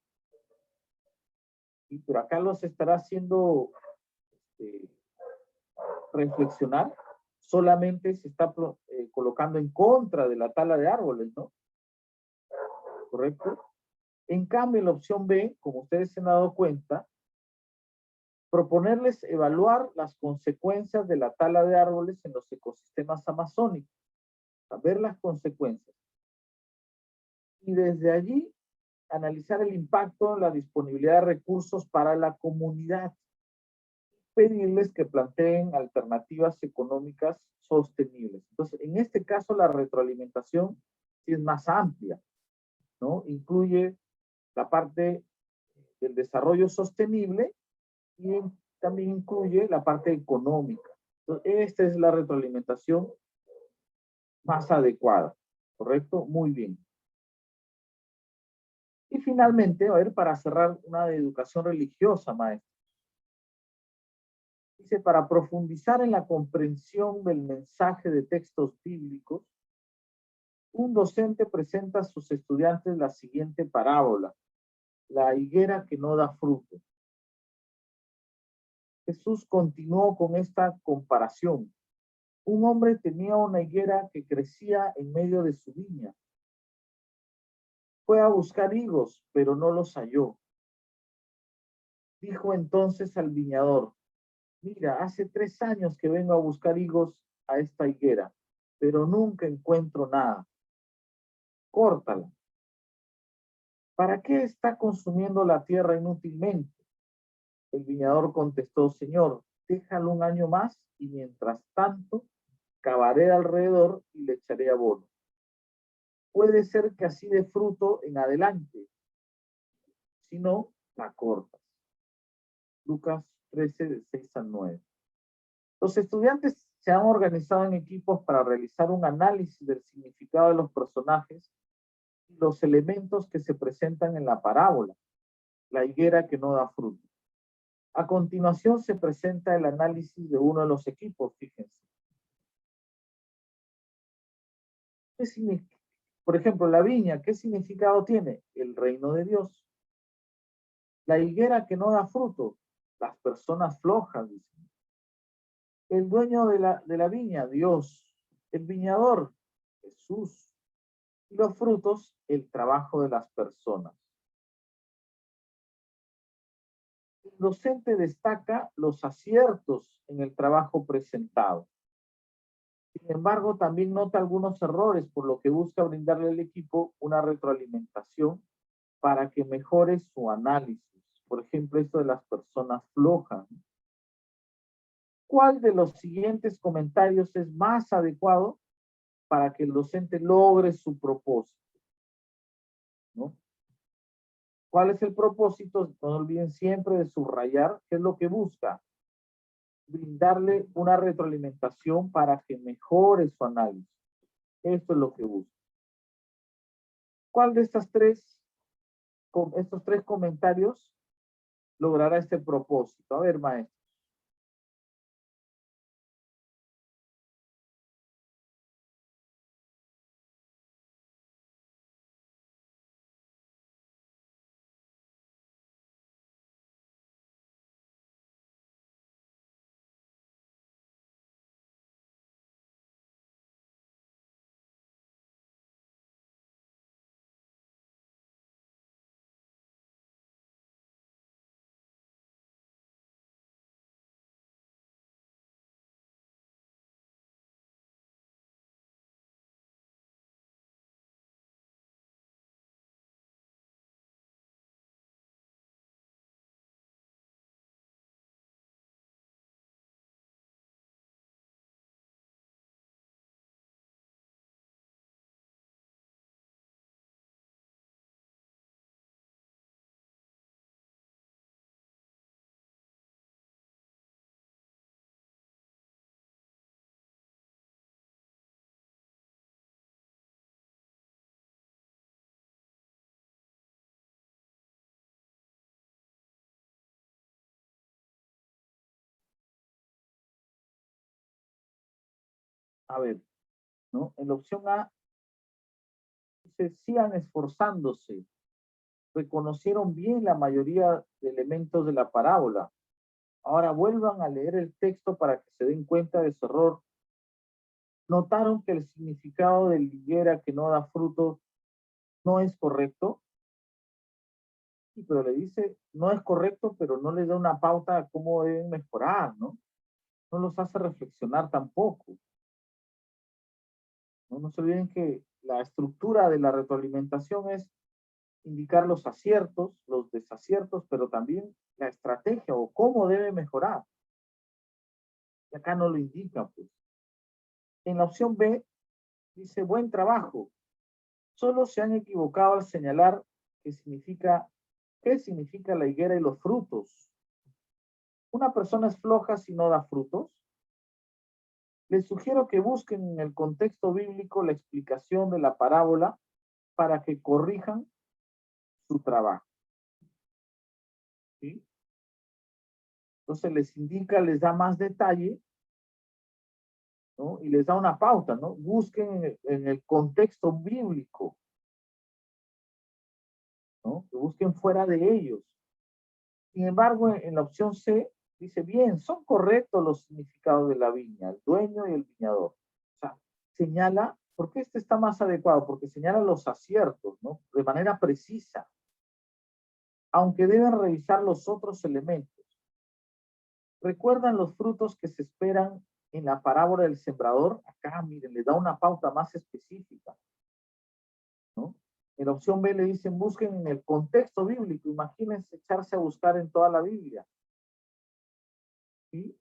Y por acá los estará haciendo reflexionar, solamente se está colocando en contra de la tala de árboles, ¿no? ¿Correcto? En cambio, en la opción B, como ustedes se han dado cuenta, proponerles evaluar las consecuencias de la tala de árboles en los ecosistemas amazónicos, ver las consecuencias. Y desde allí, analizar el impacto en la disponibilidad de recursos para la comunidad. Pedirles que planteen alternativas económicas sostenibles. Entonces, en este caso, la retroalimentación sí es más amplia, ¿no? Incluye la parte del desarrollo sostenible y también incluye la parte económica. Entonces, esta es la retroalimentación más adecuada, ¿correcto? Muy bien. Y finalmente, a ver, para cerrar, una de educación religiosa, maestro. Dice, para profundizar en la comprensión del mensaje de textos bíblicos, un docente presenta a sus estudiantes la siguiente parábola, la higuera que no da fruto. Jesús continuó con esta comparación. Un hombre tenía una higuera que crecía en medio de su viña. Fue a buscar higos, pero no los halló. Dijo entonces al viñador, mira, hace 3 años que vengo a buscar higos a esta higuera, pero nunca encuentro nada. Córtala. ¿Para qué está consumiendo la tierra inútilmente? El viñador contestó, Señor, déjalo un año más y mientras tanto cavaré alrededor y le echaré abono. Puede ser que así dé fruto en adelante, si no, la cortas. Lucas 13, de 6 al 9. Los estudiantes se han organizado en equipos para realizar un análisis del significado de los personajes y los elementos que se presentan en la parábola, la higuera que no da fruto. A continuación se presenta el análisis de uno de los equipos, fíjense. ¿Qué significa? Por ejemplo, la viña, ¿qué significado tiene? El reino de Dios. La higuera que no da fruto, las personas flojas, dicen. El dueño de la viña, Dios. El viñador, Jesús. Y los frutos, el trabajo de las personas. El docente destaca los aciertos en el trabajo presentado. Sin embargo, también nota algunos errores, por lo que busca brindarle al equipo una retroalimentación para que mejore su análisis. Por ejemplo, esto de las personas flojas. ¿Cuál de los siguientes comentarios es más adecuado para que el docente logre su propósito? ¿No? ¿Cuál es el propósito? No olviden siempre de subrayar qué es lo que busca. Brindarle una retroalimentación para que mejore su análisis. Esto es lo que busca. ¿Cuál de estas tres con estos 3 comentarios logrará este propósito. A ver, maestro. A ver, ¿no? En la opción A, dice, sigan esforzándose. Reconocieron bien la mayoría de elementos de la parábola. Ahora vuelvan a leer el texto para que se den cuenta de su error. ¿Notaron que el significado de la higuera que no da fruto no es correcto? Sí, pero le dice, no es correcto, pero no les da una pauta a cómo deben mejorar, ¿no? No los hace reflexionar tampoco. No, no se olviden que la estructura de la retroalimentación es indicar los aciertos, los desaciertos, pero también la estrategia o cómo debe mejorar. Y acá no lo indica, pues. En la opción B dice, buen trabajo. Solo se han equivocado al señalar qué significa la higuera y los frutos. ¿Una persona es floja si no da frutos? Les sugiero que busquen en el contexto bíblico la explicación de la parábola para que corrijan su trabajo. ¿Sí? Entonces les indica, les da más detalle, ¿no? Y les da una pauta, ¿no? Busquen en el contexto bíblico, ¿no? Que busquen fuera de ellos. Sin embargo, en la opción C dice, bien, son correctos los significados de la viña, el dueño y el viñador. O sea, señala, ¿por qué este está más adecuado? Porque señala los aciertos, ¿no? De manera precisa. Aunque deben revisar los otros elementos. ¿Recuerdan los frutos que se esperan en la parábola del sembrador? Acá, miren, le da una pauta más específica, ¿no? En la opción B le dicen, busquen en el contexto bíblico. Imagínense echarse a buscar en toda la Biblia. ¿Sí?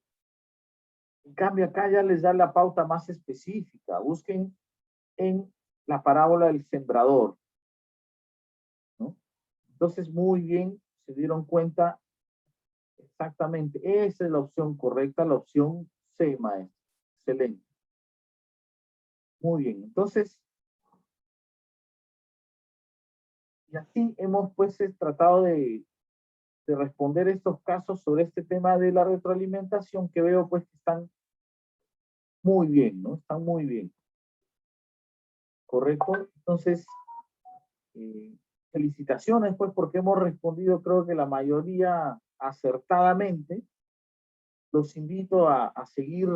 En cambio, acá ya les da la pauta más específica. Busquen en la parábola del sembrador, ¿no? Entonces, muy bien, se dieron cuenta exactamente. Esa es la opción correcta, la opción C, maestro. Excelente. Muy bien, entonces, y así hemos pues tratado de responder estos casos sobre este tema de la retroalimentación que veo pues que están muy bien, ¿no? Están muy bien. ¿Correcto? Entonces, felicitaciones pues porque hemos respondido creo que la mayoría acertadamente. Los invito a seguir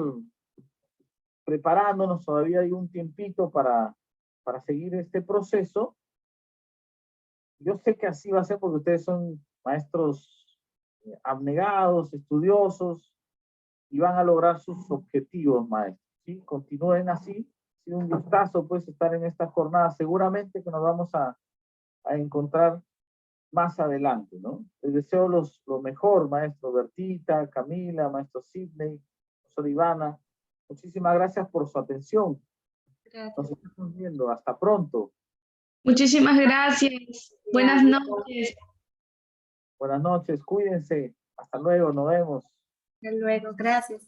preparándonos, todavía hay un tiempito para seguir este proceso. Yo sé que así va a ser porque ustedes son maestros abnegados, estudiosos, y van a lograr sus objetivos, maestros. ¿Sí? Continúen así. Ha sido un gustazo, pues, estar en esta jornada. Seguramente que nos vamos a encontrar más adelante, ¿no? Les deseo lo mejor, maestro Bertita, Camila, maestro Sidney, profesora Ivana. Muchísimas gracias por su atención. Gracias. Nos estamos viendo. Hasta pronto. Muchísimas gracias. Buenas noches. Buenas noches. Cuídense. Hasta luego. Nos vemos. Hasta luego. Gracias.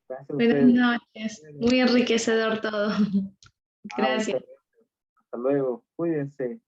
Gracias a Buenas ustedes. noches. Muy enriquecedor todo. Gracias. Hasta luego. Cuídense.